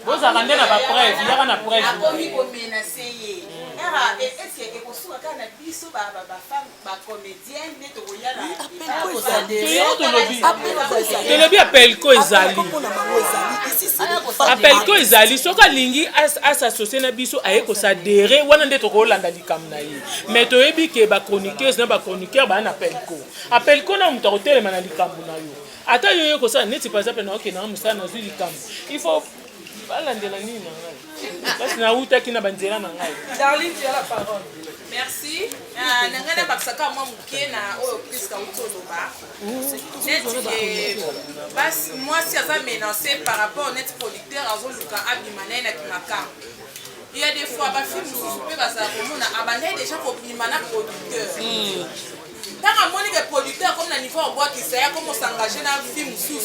bozala nde na bapreuve yaka na preuve akomi komenase ye era eske ekosuka kaka na biso bafemme bacomédienne nde tokoyala tolobi apelko ezali apelko ezali soki alingi asasocie na biso aye kosadere wana nde tokolanda likambo na ye mais toyebi ke bachroniqueuse na bachroniqueur baya na apelko na moto akotelema na likambo na yo ata yo ye kosala neti par exemple na okende na mosala nazwi likambo il faut balandela nini na ngai kasi nautaki na banzela na ngai. Darline, tu as la parole. Merci. Nangana bakisaka mwa muke na oyo Chris Kautoloba. Bas moi si aza menacé par rapport au net producteur azoluka abimana na kimaka. Il y a des fois ba film sous pe bazala komona abandai déjà ko bimana producteur. Tant à mon producteur comme na niveau bois qui sait comment s'engager dans film sous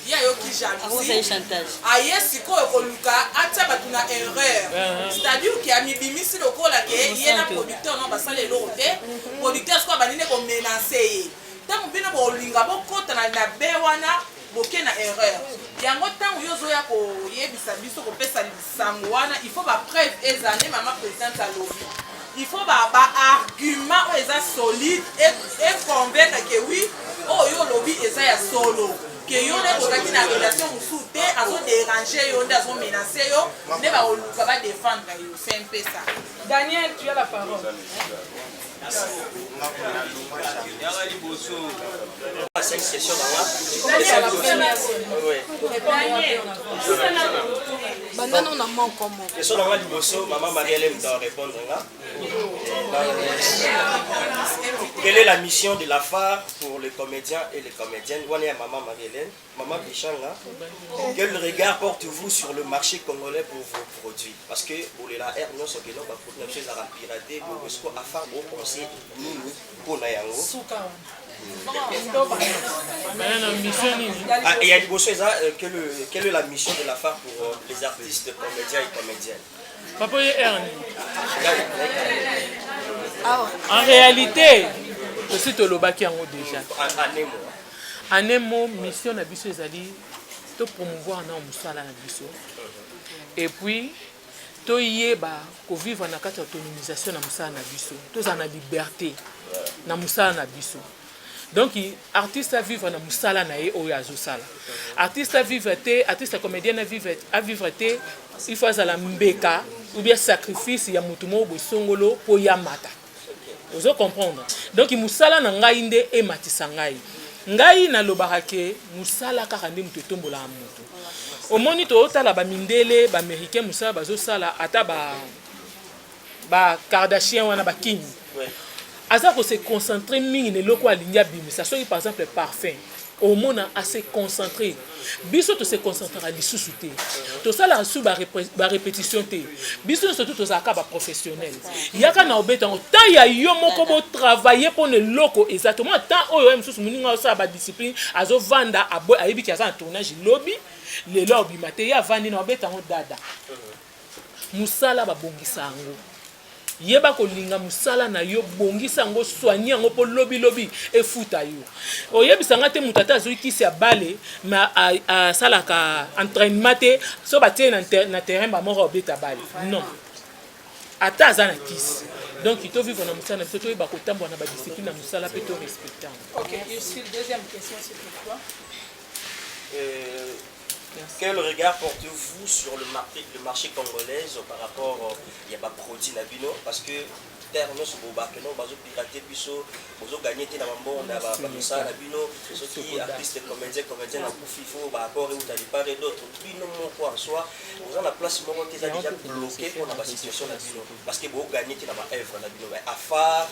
il y a yo qui jalousie aye siko ekoluka atia batu na erreur c'est-à-dire que ami bimisi lokola ke yena producteur non basale lote producteur siko banine ko menacer tant bino bolinga bokota na bewana boke na erreur yango tant yozo ya ko yebisa biso ko pesa lisango wana il faut ba preuve ezane mama présidente alobi. Il faut avoir des arguments solides et convaincre que oui, oh yo lobby est solo. Que yo ne pas une relation soutée, à son déranger, yo à son menacer, yo ne va défendre yo. C'est un peu ça. Daniel, tu as la parole. C'est une question maman Marie-Hélène doit répondre. Quelle est la mission de la phare pour les comédiens et les comédiennes? Maman Marie-Hélène, maman Bichanga, quel regard portez-vous sur le marché congolais pour vos produits? Parce que pour les LAR, non, ce que nous avons fait, c'est pirater, pour ce qu'on a fait, pour penser, nous, pour nous. Et il y a quelle est la mission de la phare pour les artistes, comédiens et comédiennes? En réalité, c'est tout le bas qui en haut déjà. En un mot, mission na biso ezali to promouvoir na musala na biso. Et puis to yeba ko vivre na kati autonomisation na musala na biso. To za na liberté na musala na biso. Donc artiste à vivre na musala na ye oyo azosala. Artiste à vivre te, artiste comédien à vivre te, il faut za la mbeka ou bien sacrifice ya mutumo bosongolo po yamata. Vous comprendre. Donc musala na ngai nde e matisa ngai. Ngai na lobaka ke musala kaka nde mutu tombola mutu. Omoni to otala ba mindele ba américain musala bazosala ata ba Kardashian wana ba king. Aza ko se concentrer mingi ne loko alinya bimisa so par exemple parfum. Au monde assez concentré. Biso to se concentrer à lisusu te. To sala sous ba répétition te. Biso surtout to zaka ba professionnel. Yaka na obeta ta ya yo moko bo travailler pour ne loko exactement tant oyo msusu muninga sa ba discipline azo vanda abo ayibi ki aza tournage lobby le lobby mate ya vandi na obeta ngo dada. Musala ba bongisa ngo. Yeba kolinga musala na yo bongisa ngo soigner ngo po lobi e futa yo oyebisa ngate mutata azui kisi ya bale ma a salaka entraînement te so batie na terrain ba moko obeta bale non ata azana kisi donc il faut vivre na musala so to yeba kotambo na ba discipline na musala pe to respectant. OK, ici deuxième question c'est pour toi. Quel regard portez-vous sur le marché congolais par rapport à des produits nabino? Parce que terre nous sommes au bazo pirater biso bozo gagner te na mambo na ba ça nabino ceux qui artistes comédiens na kufifo ba rapport ou tali pas d'autres bino moko en soi vous en la place moko te déjà bloqué pour la situation nabino parce que bo gagner te na ba œuvre nabino à phare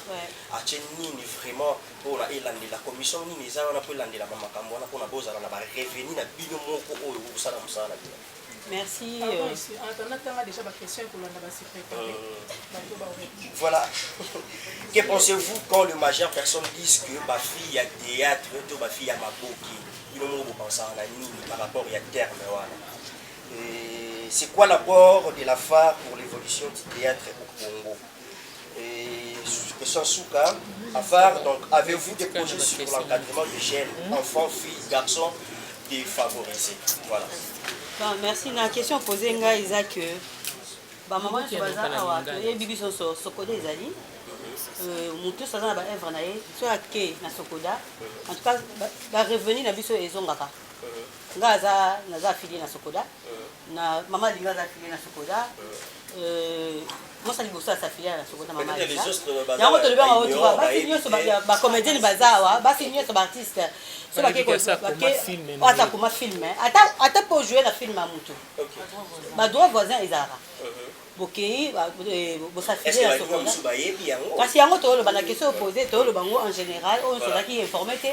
a teni ni vraiment pour la elande la commission ni za wana pour lande la makambo wana pour na boza na ba revenu na bino moko oyo vous ça na musala nabino. Merci. Voilà. Que pensez-vous quand les majeures personnes disent que ma fille a théâtre, ma fille a ma boki? Ils n'ont pas pensé à la nuit par rapport à terme. C'est quoi l'apport de la phare pour l'évolution du théâtre au Congo? Question Souka, à phare, donc avez-vous des projets sur l'encadrement des jeunes, enfants, filles, garçons défavorisés? Voilà. Merci. La question posée, Isaac, maman, je vais bibi Sokoda ezali. Mutu saza na ba œuvre na ye, so ake na Sokoda. En tout cas, ba revenu na biso ezongaka. Nga naza affilié na Sokoda. Na maman linga za affilié na Sokoda. Moi ça liboso sa affilié na Sokoda maman. Yango to libanga otuba, ba finyo so ba comédien bazawa, ba finyo so ba artiste. So ba ke ata kuma film. Ata pour jouer la film à mutu. Ba droit voisin ezara. Bokei bosafile ya Sokoda kasi yango toloba na question opposée toloba bango en général oyo tozalaki informé te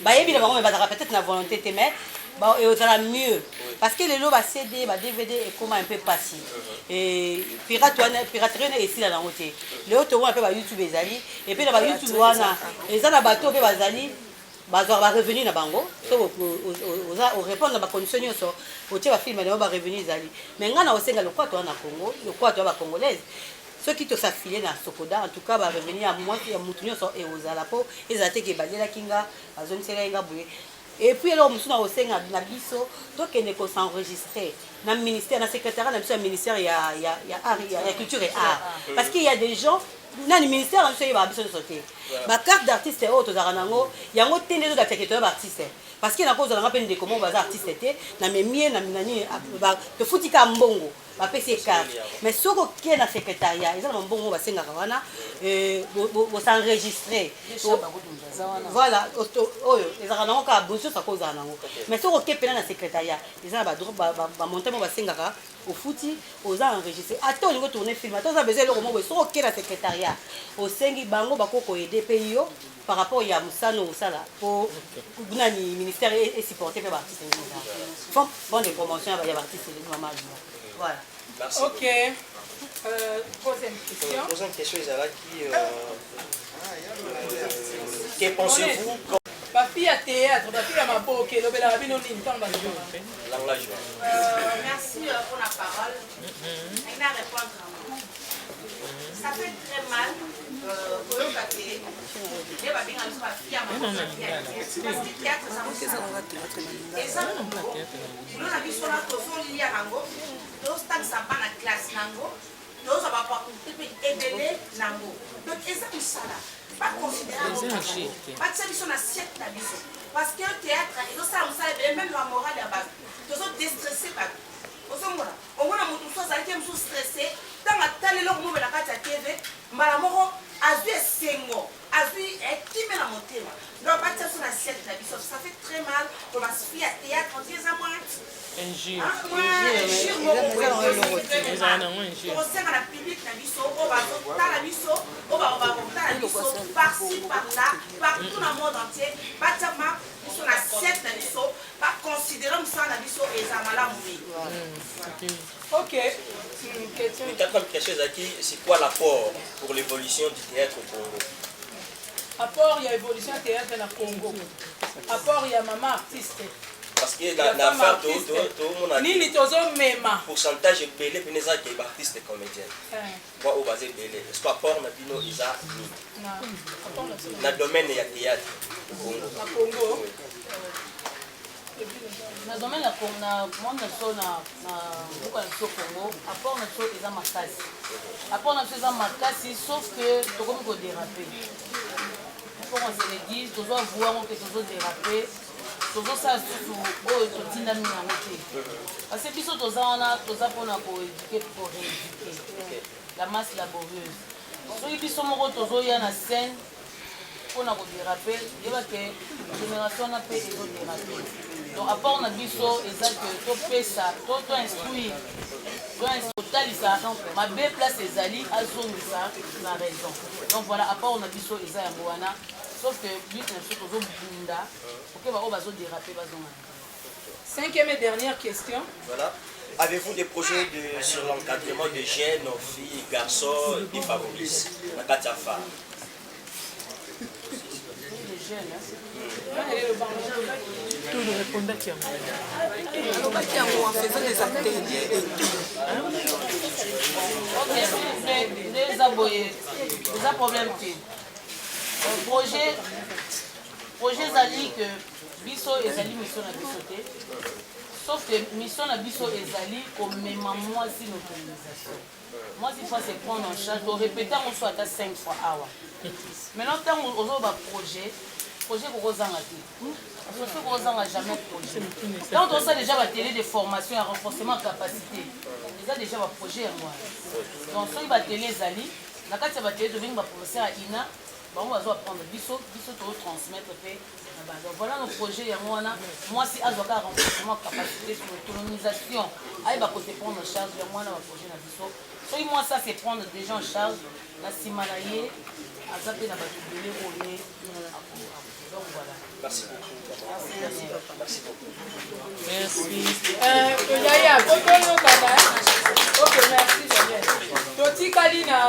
bayebi na bango me bazalaka peut-être na volonté te mais ezala mieux parce que lelo ba CD ba DVD ekoma un peu passé piraterie wana esila nango te lelo tomona mpe ba YouTube ezali epuis na ba YouTube wana eza na bato mpe bazali bazwa revenu na bango so répondre na bacondition nyonso otie bafilme na yo barevenu ezali mais ngai na osenga lokwa toa na Congo lokwa toa bacongolaise soki tosafile na Sokoda en tout cas barevenu ya mutu nyonso eozala mpo ezala te ke balielaki nga bazongiselaki nga boye et puis eloko mosusu na osenga na biso tokende kosenregistre na ministère na secrétariat na biso ya ministère ya culture et art parce qu'il y a des gens nani ministère na biso yeba biso nyonso te bacarte d'artiste oyo tozalaka nango yango te nde tozalaka toya baartiste parce que nako ozalanga mpe ndeko moko baza artiste te na memie na nani tofutika mbongo bapesi carte mais soki okie na secrétariat eza na mbongo basengaka wana bosenregistre voilà oyo ezalaka nango kaka bonso sako ozala nango mais soki okie mpena na secrétariat eza na bamonte mo basengaka ofuti oza enregistré ata olingi tourne film ata oza besoin eloko moko soki okie na secrétariat osengi bango bakokoyede mpe yo par rapport ya mosano osala po nani ministère esupporte mpe baartiste font bon de promotion ya baartiste mama voilà. Merci. Ok. Troisième question. Troisième question, Isala, que pensez-vous bafille à théâtre, bafille à ma boque, l'obéla rabino n'intan basio. Langage. Merci pour la parole. Elle va répondre à moi. Ça fait très mal pour le papier. Les babines ont ma fille à ma boque. Parce que théâtre, ça me fait. Et ça, nous avons vu sur la question liée à Nango. Nous avons pas la classe Nango. Nous avons pas aider Nango. Donc, et ça, nous ça là. Pas considérer pas de solution assiette na biso parce que théâtre et ça on sait même la morale ya base tous déstressé pas osomona omona mutu so zalaki musu stressé tanga talelo ko mobela kati ya TV mbala moko azui esengo azui ekimela motema donc pas de solution assiette na biso ça fait très mal pour ma fille à théâtre on dit ça moi injure osengana na public na biso oyo bazotala biso oyo bakotala biso par-ci par-là partout dans le monde entier batiama biso na siècle na biso baconsidere mosala na biso eza malamu mingi. Ok. La quatrième question ezalaki c'est quoi l'apport pour l'évolution du théâtre au Congo? Apport il y a évolution théâtre na Congo. Apport il y a maman artiste. Parce que la femme tout nini tozomema pourcentage ebele mpe ezalaki baartiste et comédien mwa oyo baza ebele est-ce que apport na bino eza nini na domaine ya théâtre na Congo na domaine na monde na biso na mboka na biso Congo apport na biso eza makasi apport na biso eza makasi sauf que tokomi kodérape pour on se le dise tozwa voir que tozodérape tozosala susu oyo totindami yango te parce que biso toza wana toza mpona koéduke po rééduke la masse laborieuse soki biso moko tozoya na scène mpona kodérape yebake génération wana mpe ezodérape donc apport na biso eza ke topesa toinstruire totalisa mabe place ezali azongisa na raison donc voilà apport na biso eza yango wana sauf que but na biso tozobunda oke bao bazodérape bazonga. Cinquième et dernière question. Voilà. Avez-vous des projets sur l'encadrement des jeunes, filles, garçons défavorisés na kati ya femme? Les jeunes, tout le répondant qui a en faisant des ateliers et ok, les aboyés, les problèmes qui projet ezali que biso ezali mission na biso te Sauf que mission na biso ezali comme même moi si l'autorisation. Moi il faut se prendre en charge, de répéter on soit à 5 fois awa. Maintenant tant on a un projet pour Ozangati. Parce que Ozanga jamais projet. Quand on a déjà la télé de formation et renforcement de capacité. Ils ont déjà un projet à moi. Donc si il va télé zali, la carte va télé de venir professeur à Ina, on va prendre biso pour transmettre donc voilà nos projets moi si azoka renforcement de capacité sur l'autonomisation il va côté prendre en charge moi na projet na biso so moi ça c'est prendre déjà en charge la simanaye azape na batubele rolé donc voilà merci beaucoup merci beaucoup merci Yaya Kotoyo Kana OK merci Daniel Toti Kalina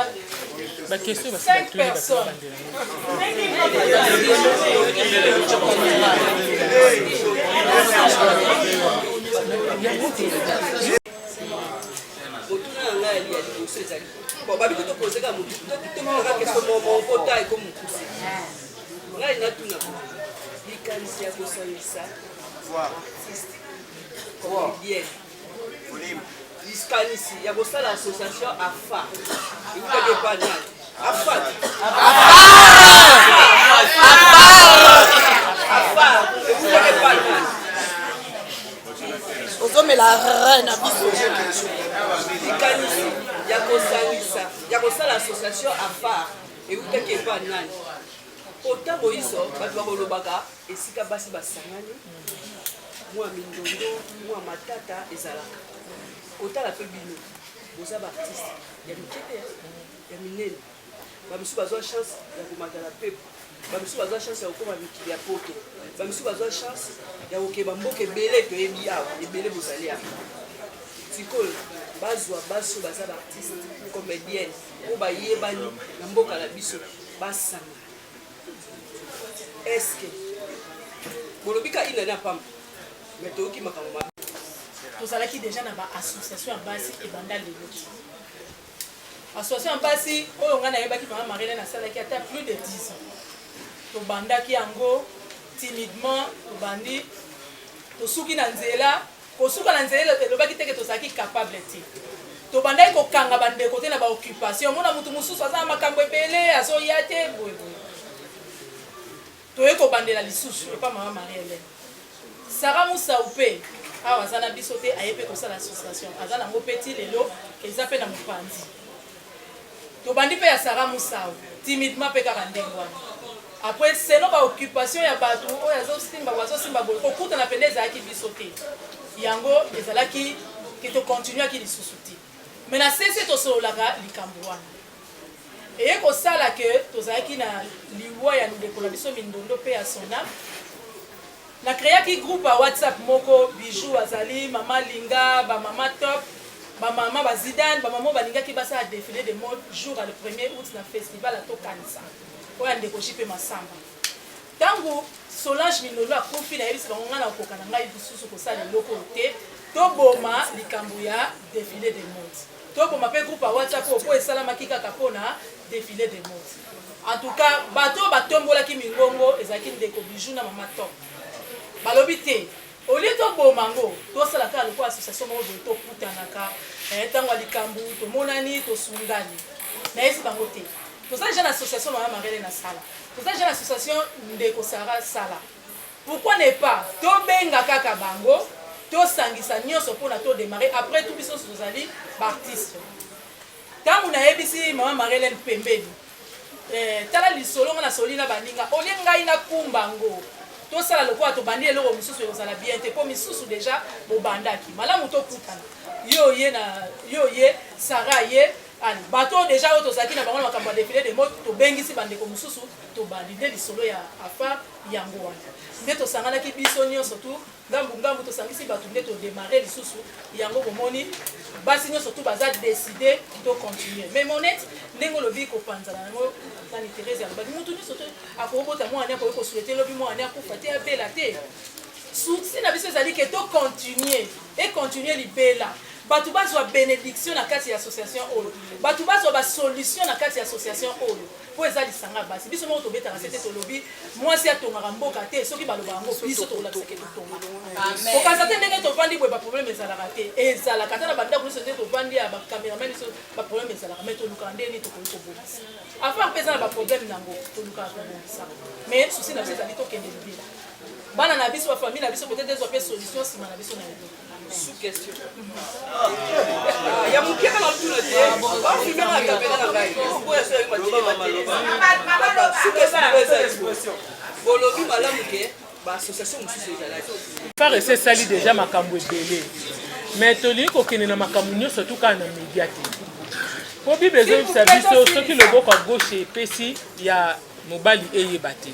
5 personnes. Liskanisi, il y a aussi l'association AFA. Il vous avez pas mal. AFA. Vous avez pas mal. Ozome la reine à biso. Liskanisi, il y a aussi l'association AFA. Et vous avez pas mal. Autant Moïso, Badouaro Baga, et Sika Bassi Bassangani, moi Mindondo, moi Matata et Zala. Autant la bino, vous avez artiste, il y a une quête, il y a une nene. Bamisu bazo chance ya komata la pepe. Bamisu bazo chance ya kokoma mikili ya poto. Bamisu bazo chance ya kokeba mboke belé to yebi awa, ebele bozali awa. Tikol bazwa baso baza ba artiste comédienne, ko ba yebani na mboka la biso basanga. Est-ce que bolobika ina na pamba? Mais toki makambo tozalaki déjà na association ya basi ebanda lelo association ya basi oyo nga nayebaki mama Marlène asalaki ata plus de 10 ans tobandaki yango timidement tobandi tosuki na nzela kosuka na nzela elobaki teke tozalaki capable te tobandaki kokanga bandeko te na baoccupation mona mutu mosusu aza na makambo ebele azoya te boyeboye toye kobandela lisusu epa mama Marie-Hélène Sarah Moussao mpe awa aza na biso te ayepe kosala association aza nango peti lelo eza mpe na mopanzi tobandi mpe ya Sarah Moussao timidement mpe kaka ndenge wana après seno baoccupation ya bato oyo azosimba boye kokutana pene ezalaki biso te yango ezalaki ke tokontinuaki lisusu te me na sese tosololaka likambo wana eye kosala ke tozalaki na liwa ya ndeko na biso Mindondo mpe ya Sona na créaki groupe à WhatsApp moko bijou azali mama linga ba mama top ba mama ba Zidane ba mama balinga ki basa défilé de mode jour à le 1er août na festival à Tokanisa oya ndeko chipe masamba tangu Solange Minolo akufi na yebisi bango ngana okokana ngai bisusu kosala loko te toboma likambo ya défilé de mode toboma pe groupe à WhatsApp po esalamaki kaka pona défilé de mode en tout cas bato batombolaki mingongo ezalaki ndeko bijou na mama top balobi te olie tobomango tosalaka lokola association moko boye tokutanaka ntango ya likambo tomonani tosungani nayesi bango te tozali jeune association mama Marlène na sala tozali jeune association ndeko Sara sala pourquoi ne pas tobenga kaka bango tosangisa nyonso mpona todémarrer après tout biso tozali baartiste ntango nayebisi mama Marlène pembeni tala lisolo nga na soli na baninga olie ngai nakumbango tosala lokola tobandi eloko mosusu ekozala bien te mpo misusu deja bobandaki malamu tokutana yo ye Sara ye bato deja oyo tozalaki na bango na makambo ya défilé de mode tobengisi bandeko mosusu tobandi nde lisolo ya afar yango wana nde tosanganaki biso nyonso tu ngambu tosangisi bato nde todémarre lisusu yango bomoni basi nyonso tu baza décide tocontinue mais monete ndenge olobi kopanzana yango nani Thérèse alobaki mutu nyonso tu akobota mwana akoki kosulete lobi mwana akufa te abela te souci na biso ezali ke to continuer et continuer libela bato bazwa bénédiction na kati ya association oyo bato bazwa basolution na kati ya association oyo po eza lisanga basi biso moko tobetaka se te tolobi mwasi atongaka mboka te soki baloba yango biso tokolakisake totonga okaza te ndenge tovandi boye baproblème ezalaka te ezalaka ata na bandako nyonso nde tovandi ya bacameraman nyonso baproblème ezalaka mai tolukaka ndeni tokoki kobongisa afar mpe eza na baproblème nango tolukaka kobongisa mais susi na biso ezali tokende libila bana na biso bafamille na biso peut-être ezwa mpe solution nsima na biso na eloko sous question. Il y a mon pied dans tout le temps. On filme la caméra dans la gueule. Pourquoi est-ce que tu m'as dit sous question. Bolobi malamu ke ba association mususu ezala. Faire essayer sali déjà makambo ebele. Mais toli ko kene na makambo nyonso tout kana média te. Po bible ezobisa biso soki loboko à gauche epesi ya mobali eyeba te.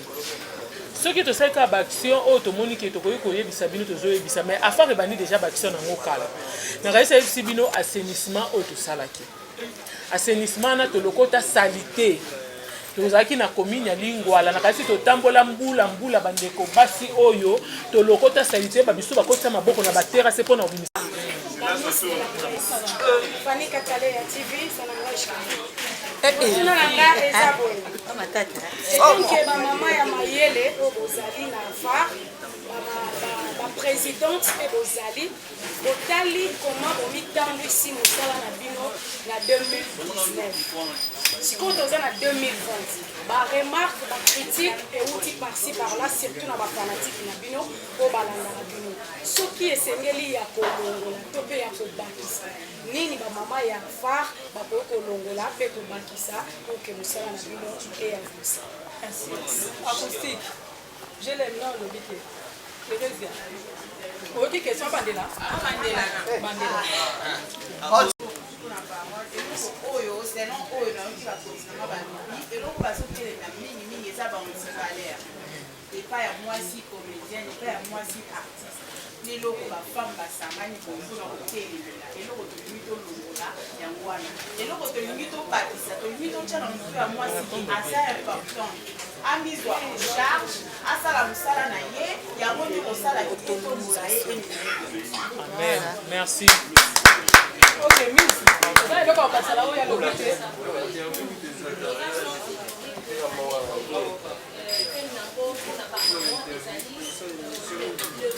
Soki tosalaka baaction oyo tomoni ke tokoki koyebisa bino tozoyebisa mais affaire ebandi déjà baaction nango kala nakayisa yebisi bino assainissement oyo tosalaki assainissement na tolokota salite tozalaki na commune ya Lingwala nakayisi totambola mbula bandeko basi oyo tolokota salite babiso bakotisa maboko na baterase mpo na obimisa Fanny Katale ya TV donc bamama ya mayele oyo bozali na var baprésidente mpe bozali botali koma bomitambwisi mosala na bino na 2019 sikoyo toza na 2020 baremarque bacritique euti parci parla surtout na bafanatike na bino oyo balandaka bino soki esengeli ya kolongola to mpe ya kobakisa nini bamama ya var bakoki kolongola mpe kobakisa oke mosala na bino eyavusa acoustique je l'aime non lobi te Thérèse oyoki question bandela oyo selon oyo nayoki bakonsinanga balobi eloko bazotelemela mingimingi eza baantivalere epai ya mwasi comédienne epai ya mwasi artiste leloko bafemme basangani mpona kotelemela eloko tolingi tolongola yango wana eloko tolingi tobakisa tolingi totya na motu ya mwasi aza important amizwa en charge asala mosala na ye yango nde kosala kitolongola ye amen merci. Ok, Miss. Vous allez voir quand ça là où il y a le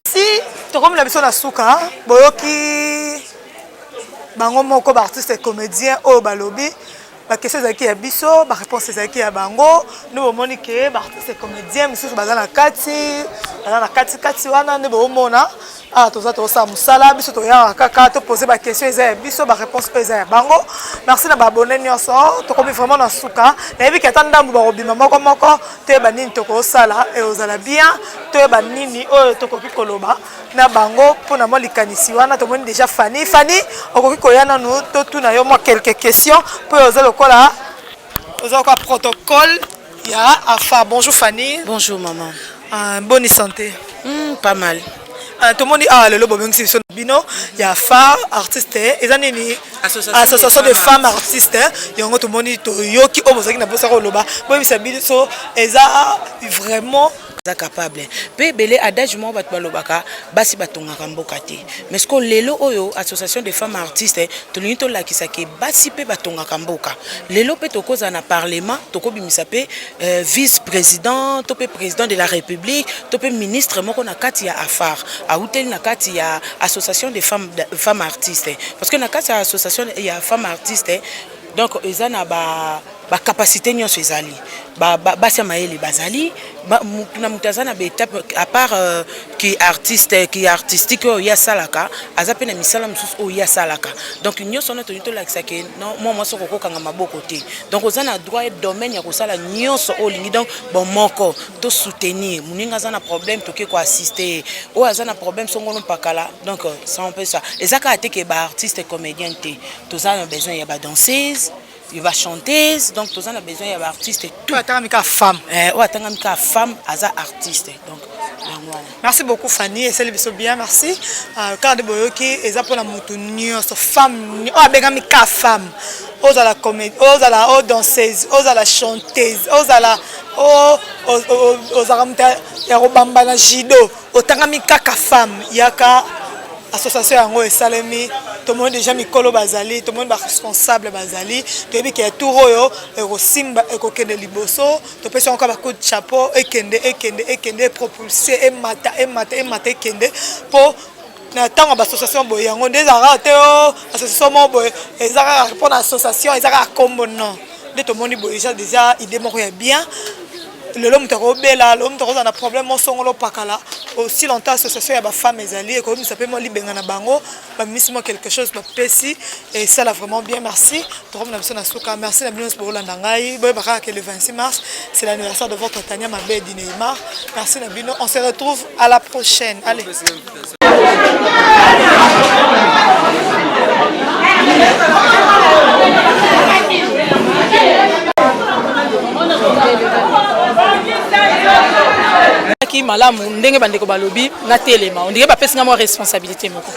si tokomi na biso na suka boyoki bango moko baartiste comédien oyo balobi bakestion ezalaki ya biso baréponse ezalaki ya bango nde bomoni ke baartiste comédien misusu baza na kati wana nde boomona toza tosala mosala biso toyaka kaka topose bakestion eza ya biso baréponse mpe eza ya bango merci na babone nyonso tokomi vraiment na suka nayebi ke ata ndambu bakobima moko toyeba nini tokosala eozala bien toyeba nini oyo tokoki koloba na bango mpona mwa likanisi wana tomoni déjà Fanny okoki koya nanu totuna yo mwa quelques questions mpo oza lokola protocole ya afa. Bonjour Fanny. Bonjour maman. Bonne santé. Pas mal. Tout le monde dit le lobo bengsi son bino ya fa artiste eza nini association de femmes artistes yango tout le monde to yoki obozaki na bosa ko loba bo bisa biso eza vraiment capable pe belé adage mo bat balobaka basi batongaka mboka te mais ce que lelo oyo association de femmes artistes to linto lakisa ke basi pe batongaka mboka lelo pe to koza na parlement to ko bimisa pe vice président to pe président de la république to pe ministre moko na kati ya afar a hotel na kati ya association de femmes artistes parce que na kati ya association ya femmes artistes donc ezana ba capacité nyonso ezali basi maeli bazali na mutazana ba étape à part qui artistique ya salaka azape na misala mususu o ya salaka donc nyonso na tonito lakisa ke non moi soko kokanga maboko te donc ozana droit et domaine ya kosala nyonso o lingi donc bon moko to soutenir muninga zana problème to ke ko assister o azana problème songono pakala donc ça on peut ça ezaka ateke ba artiste comédien te tozana besoin ya ba danseuse il va chanter donc tous on a besoin d'un artiste tout attends mais femme femme as artiste donc merci beaucoup Fanny et c'est bien merci car de boyoki eza pour la mutu nyonso femme o abengami ka femme ozala comédie, ozala danseuse, ozala chanteuse, ozala ozala muta ya kobamba na judo, otangami kaka femme yaka association yango esalemi tomoni déjà mikolo bazali tomoni ba responsable bazali toyebi ke tour oyo ekosimba ekokende liboso topesa encore ba coup de chapeau ekende propulser emata ekende po na ntango bassociation boye yango nde ezalaka te association moko boye ezalaka mpona association ezalaka kombo non nde tomoni boye déjà idée moko ya bien lelo moto akobela lelo moto akozala na problème mosongolo pakala aussi longtemps association ya bafemme ezali ekomisa mpe mo libenga na bango bamimisi mo quelque chose bapesi et ça là vraiment bien merci tokomi na biso na suka merci na bino nyonso bokolanda ngai boyeba kaka ke le 26 mars c'est l'anniversaire de votre Tania Mabedi Neymar merci na bino on se retrouve à la prochaine allez ki malamu ndenge bandeko balobi na telema on dirait bapesi nga mwa responsabilité moko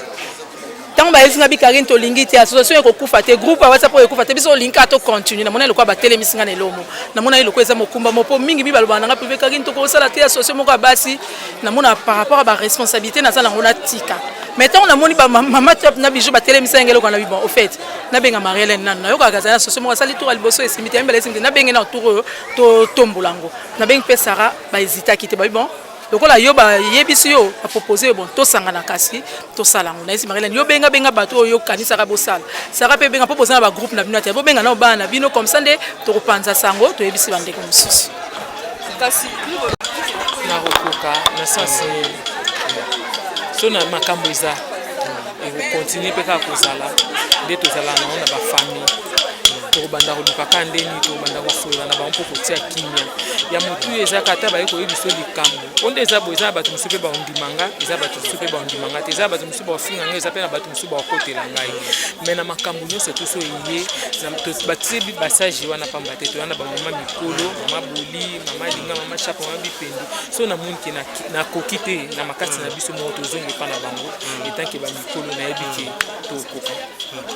ntango bayesi nga bikari tolingi te association ekokufa te groupe ya whatsapp oyo ekufa te biso olingi to continue namona eloko batelemisi nga na elomo namona eloko eza mokumba mopo mingi bibalobana nanga privé kaki tokosala te association moko ya basi namona par rapport à baresponsabilité naza nango natika mais ntango namoni bamama top na bijou batelemisa yango eloko na bi bon au fait nabenga Marie-Hélène nano nayokaka kazala association moko asali tour ya liboso esimi te yambela esimi te nabenge na tour oyo totombola yango nabengi mpe Sara bahésitaki te babi bon lokola yo bayebisi yo apropose bon tosangana kasi tosala ngo naisi Marie-Hélène yo benga bato oyo kanisaka bosala Sara pe benga proposer na ba groupe na bino te bo benga na bana na bino comme ça nde tokopanza sango toyebisi bandeko mosusu kasi na rokoka na sens so na makambo eza ekokontinue mpe kaka kozala nde tozala nango na bafamille tokobanda kolukaka ndeni tokobanda kosola na bango mpo kotia kimia ya motu ezaka ata baye koyebi biso likambo onde eza boye eza na bato mosusu mpe baondimanga eza bato mosusu mpe baondimanga te eza bato mosusu baofinga ngai eza mpe na bato mosusu baokotela ngai me na makambo nyonso toso eye batie basage wana pamba te toya na bamama mikolo mama boli mama linga mama chapo mama bipendi so namoni ke nakoki te na makasi na biso moko tozonga epa na bango etanke bamikolo nayebi ke tokoka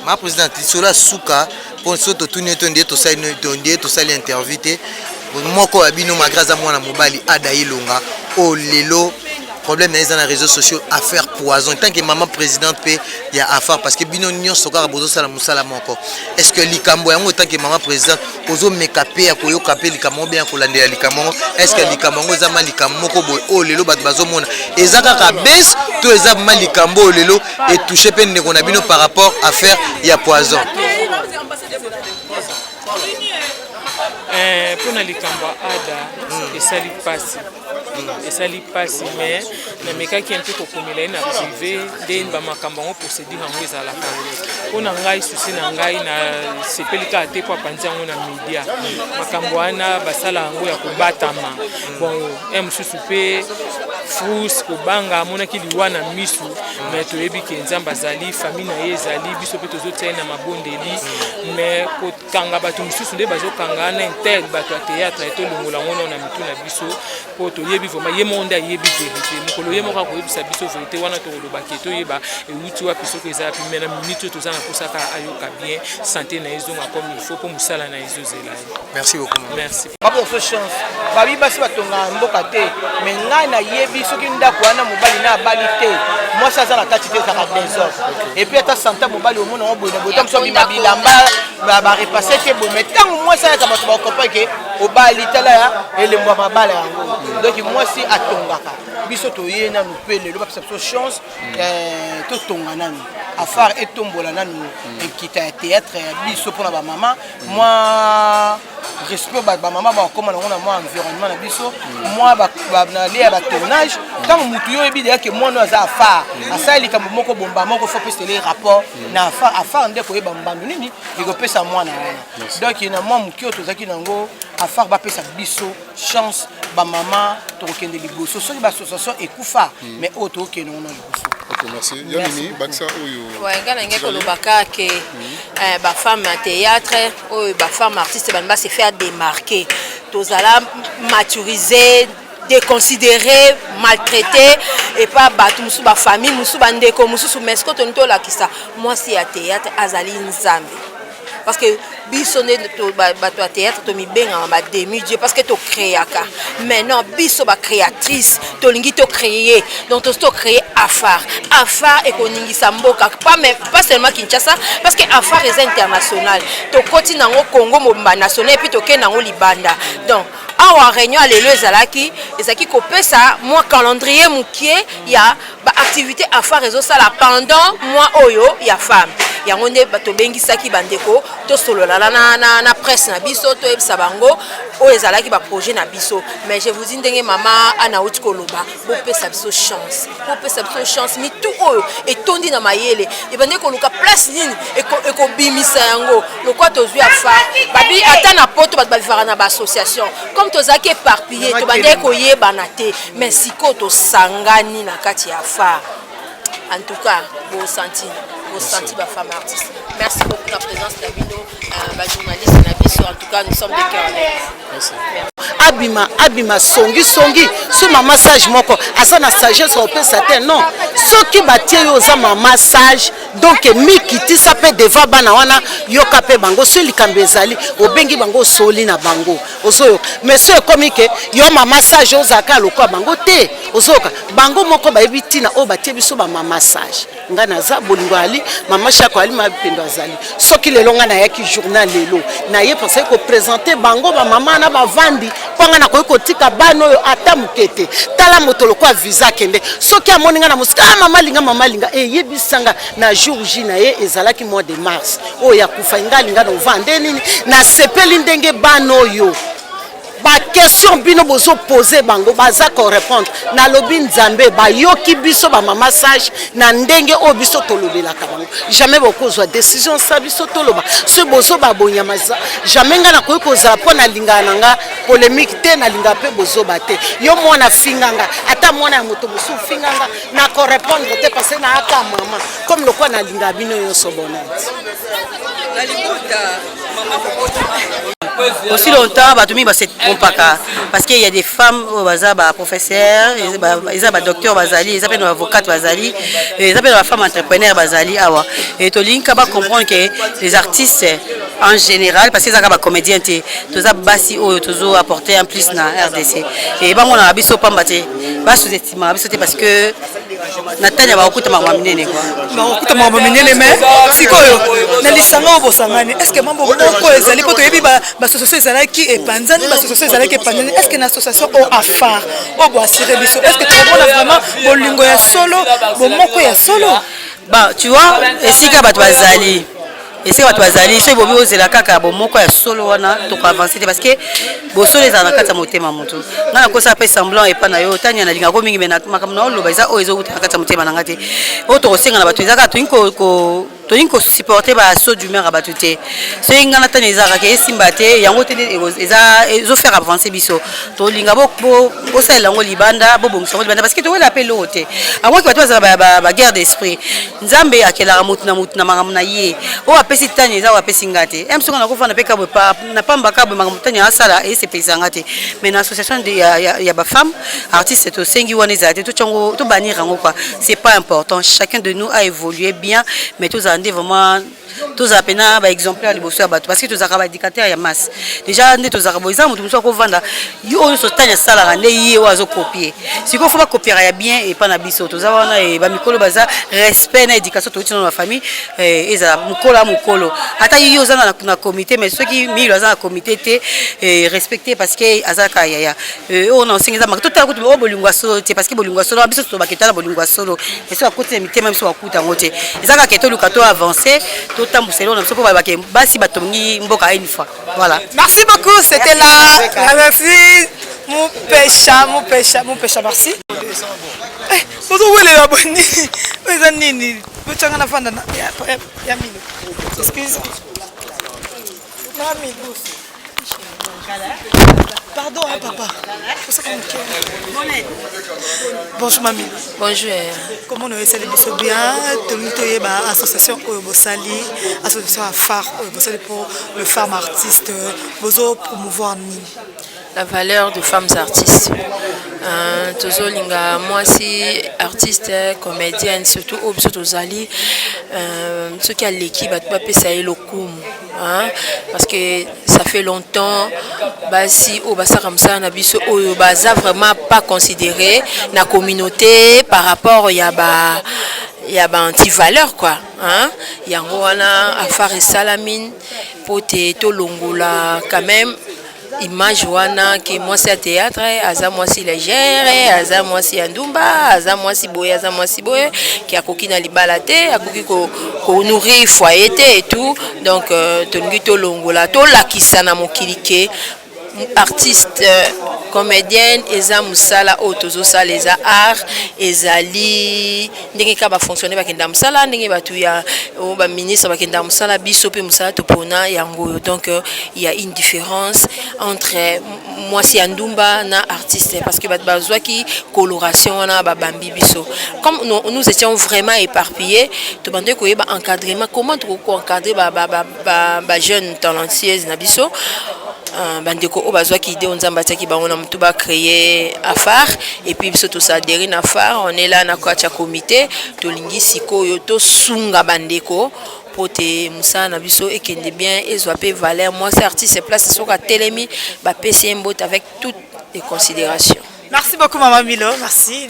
ma présidente isola suka mpo so totuni to ndiye tosali interview te moko ya bino magraza mwana mobali ada ilonga o lelo problème na les réseaux sociaux affaire poison tant que maman présidente pe ya affaire parce que bino nyonso kaka bozo sala musala moko est-ce que likambo yango tant que maman présidente ozo mekape ya koyoka pe likambo bien kolandela likambo est-ce que likambo ngo za malikambo moko boy o lelo bato bazomona ezaka ka bes to eza malikambo lelo et toucher pe ndeko na bino par rapport à affaire ya poison mpona likambo ada esali pasi mais namekaki mpe kokomela ye na privé nde bamakambo yango procédure yango ezalaka mpona ngai susi na ngai na sepeli kaka te po apanzi yango na media makambo wana basala yango ya kobatama bon mosusu mpe frus kobanga amonaki liwa na misu mais toyebi ke nzambe azali famille na ye ezali biso mpe tozotia ye na mabondeli mais kokanga bato mosusu nde bazokanga na inter bato ya théâtre etolongola ngo na mitu na biso po toyebi vraiment ye moko nde ayebi vérité mokolo ye moko akoyebisa biso vérité wana tokolobaki toyeba euti wapi soki eza yapi mais na minute oyo toza na posaka ayoka bien santé na ezonga comme il faut mpo mosala na ezozela ye. Merci beaucoup. Merci. baposo chance babi basi batonga mboka te mais ngai nayebi soki ndako wana mobali na abali te mwasi aza na kati te ezaka désordre et puis ata santa mobali omona ngo boye na boye ntango so bima bilamba barepasse te boye mais ntango mwasi ayaka bato bakopa ke obali tala ya elembo ya mabala yango donc mwasi atongaka biso toye nanu mpe lelo bapesa biso chance totonga nanu afare etombola nanu ekita ya théâtre ya biso mpona bamama mwa respect bamama bakoma nango na mwa environnement na biso mwa nalie ya batournage ntango motu yo oyebi deyake mwana aza afare asali likambo moko bomba moko fo pesele rapport na afare nde koyeba mbandu nini ekopesa mwana wana donc na mwa moki oyo tozalaki nango afare bapesa biso chance bamama tokokende liboso soki bassociation ekufa mais oyo tokokende ngo na liboso. Ok, merci. Yamini, Baksa Oyo. Ouais, quand on est kolobaka que ba femme théâtre ou ba femme artiste ban ba se faire démarquer. Tous ala maturiser, déconsidérer, maltraiter et pas battre musu ba famille musu bandeko musu mesco tonto la kisa. Moi si à théâtre azali nzambe. parce que biso ne bato ya théâtre tomibengaka ba demi-dieu parce que tocréaka mais non biso bacréatrice tolingi tocréer donc tocréer afar ekoningisa mboka pas seulement Kinshasa parce que afar est international tokoti nango Congo mobimba national et puis tokende nango libanda donc awa réunion alelo ezalaki kopesa moi calendrier mukie ya ba activité afar ezosala pendant mois oyo ya femme yango nde tobengisaki bandeko tosolola na presse na biso toyebisa bango oyo ezalaki baprojet na biso mais je vous dis ndenge mama anauti koloba bopesa biso chance mitu oyo etondi na mayele ebande koluka place nini ekobimisa yango lokwa tozwi afar babi ata na poto bato bavivaka na bassociation comme tozalaki éparpillé tobande koyebana te mais sikoyo tosangani na kati ya afar en tout cas ressenti ba femme artiste. Merci beaucoup pour la présence d'Abino, journaliste Nabiso. En tout cas, nous sommes des cœurs nets. Merci. Abima songi so ma massage moko asa na sagesse au pesa te non so ki batie yo za ma massage donc mikiti ça peut deva bana wana yoka pe bango so likambe ezali obengi bango soli na bango ozoyo mais so ekomi ke yo ma massage ozaka lokwa bango te ozoka bango moko ba ebitina o batie biso ba ma massage ngana za bolingo ali mama shako ali mapendo azali soki lelo ngana yaki journal lelo na ye penser ko présenter bango ba mama na ba vandi panga na ko tika bano yo ata mukete tala motolo kwa visa kende soki amoninga na musika mama linga yebisanga na jour J na ye ezalaki mois de mars o ya kufa ingalinga no vande nini na sepeli ndenge bano yo ba question bino bozo poser bango baza ko répondre na lobi nzambe ba yoki biso ba mama sage na ndenge o biso tolobela ka bango jamais bokozwa décision sa biso toloba ce bozo ba bonyamaza jamais nga na koza pona lingana nga polémique te na linga pe bozo bate yo mona finganga ata mona ya moto boso finganga na ko répondre te parce na aka mama comme le quoi na linga bino yo sobona la libota aussi longtemps batumi ba cette compaka parce qu'il y a des femmes au bazar ba professeurs ils ba docteur bazali ils appellent avocats bazali ils appellent femme entrepreneur bazali awa et to linka ba comprendre que les artistes en général parce que ça ba comédien te toza basi oyo tozo apporter en plus na RDC et ba mona biso pambate ba sous-estimé biso te parce que natanya ba okuta mama minene quoi ba okuta mama minene mais sikoyo na lisanga bosangani est-ce que mambo moko ezali poto yebi ba association ezalaki epanzani ba association ezalaki epanzani est-ce que na association o afar o bo assurer biso est-ce que tu vois vraiment bolingo ya solo bo moko ya solo bah tu vois esika bato bazali ese bato bazali so bobi ozela kaka bo moko ya solo wana to ko avancer parce que bo solo ezana kata motema moto ngana ko sa pe semblant et pas na yo tanya na linga ko mingi mena makam na oloba eza o ezo kata motema na ngate o to kosenga na bato ezaka to inko supporter ba so d'humeur à batute so ingana tanya ezaka ke simba te yango te eza ezo faire avancer biso to linga bo sala ngo libanda bo bongso libanda parce que to wela pelo te à moi que bato ba guerre d'esprit nzambe akela mutu na makam na ye o apesi tanya eza apesi ngate emsonga na kofana pe kabwe pa na pamba kabwe makam tanya asala et c'est pesa ngate mais na association de ya ba femme artiste to sengi wana ezate to chango to banir ngo quoi c'est pas important chacun de nous a évolué bien mais tous vraiment tous apena ba exemplaire liboso ya bato parce que tous akaba indicateur ya masse déjà nde tous akabo exemple mutu muso ko vanda yo so tanya sala ne yi wazo copier siko faut pas copier ya bien et pas na biso tous wana e ba mikolo baza respect na éducation to tino na famille eza mukolo ata yi ozana na comité mais ceux qui mi ozana na comité te respecter parce que azaka ya on enseigne ça tout à coup o bolingwa solo te parce que bolingwa solo biso to baketa bolingwa solo et so akote mitema biso akuta ngote ezaka keto lukato avancer tout temps buselo na biso po ba ke basi batongi mboka une fois voilà merci beaucoup c'était là merci mon pécha merci Bozo wele la boni weza nini bochanga na fanda ya milo excuse mami pardon hein, papa bonjour mamie bonjour comment nous essayons de bien de ba association Bosali association à phare Bosali pour le femme artiste bozo promouvoir ni la valeur de femmes artistes. Tozolinga moi si artiste, comédienne, surtout Tozali, ceux qui a l'équipe va passer le coup, parce que ça fait longtemps, si au basa comme ça, na biso au basa vraiment pas considéré na communauté par rapport il y a anti-valeur quoi, yango wana affaire et salamine pour te longola quand même image wana que moi c'est théâtre, aza moi si légère, aza moi si andumba, aza moi si boye qui a coquine na libala te, a coquine ko nourrir foyer et tout, donc tongi to longola to lakisa na mokilike artiste comédienne eza musala otozo sala eza art ezali ndenge ka ba fonctionner ba kenda musala ndenge batu ya ba ministre ba kenda musala biso pe musala to pona yango, donc il y a une différence entre moi si andumba na artiste parce que bazwa ki coloration na ba bambi biso comme nous étions vraiment éparpillés to bande ko yeba encadrement comment to ko encadrer ba jeunes talentueuses na biso bandeko o bazwa ki idée onzamba taki bango na mutu ba créer affaire et puis biso to ça adhérer na affaire, on est là na kwa cha comité to lingi sikoyo to sunga bandeko pote musa na biso ekende bien ezwa pe valeur moi c'est artiste place soka telemi ba PC mbot avec toutes les considérations. Merci beaucoup Maman Milo, merci.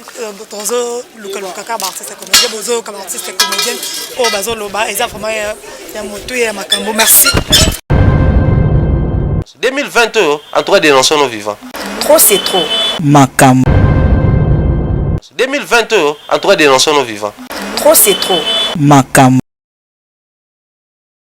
Tozo Luka Kaka artiste comédien, bozo comme artiste comédienne, o bazo loba, eza vraiment ya moto ya makambo. Merci. 2020, en trois dénonçons nos vivants. Trop c'est trop. Makam. 2020, en trois dénonçons nos vivants. Trop c'est trop. Makam.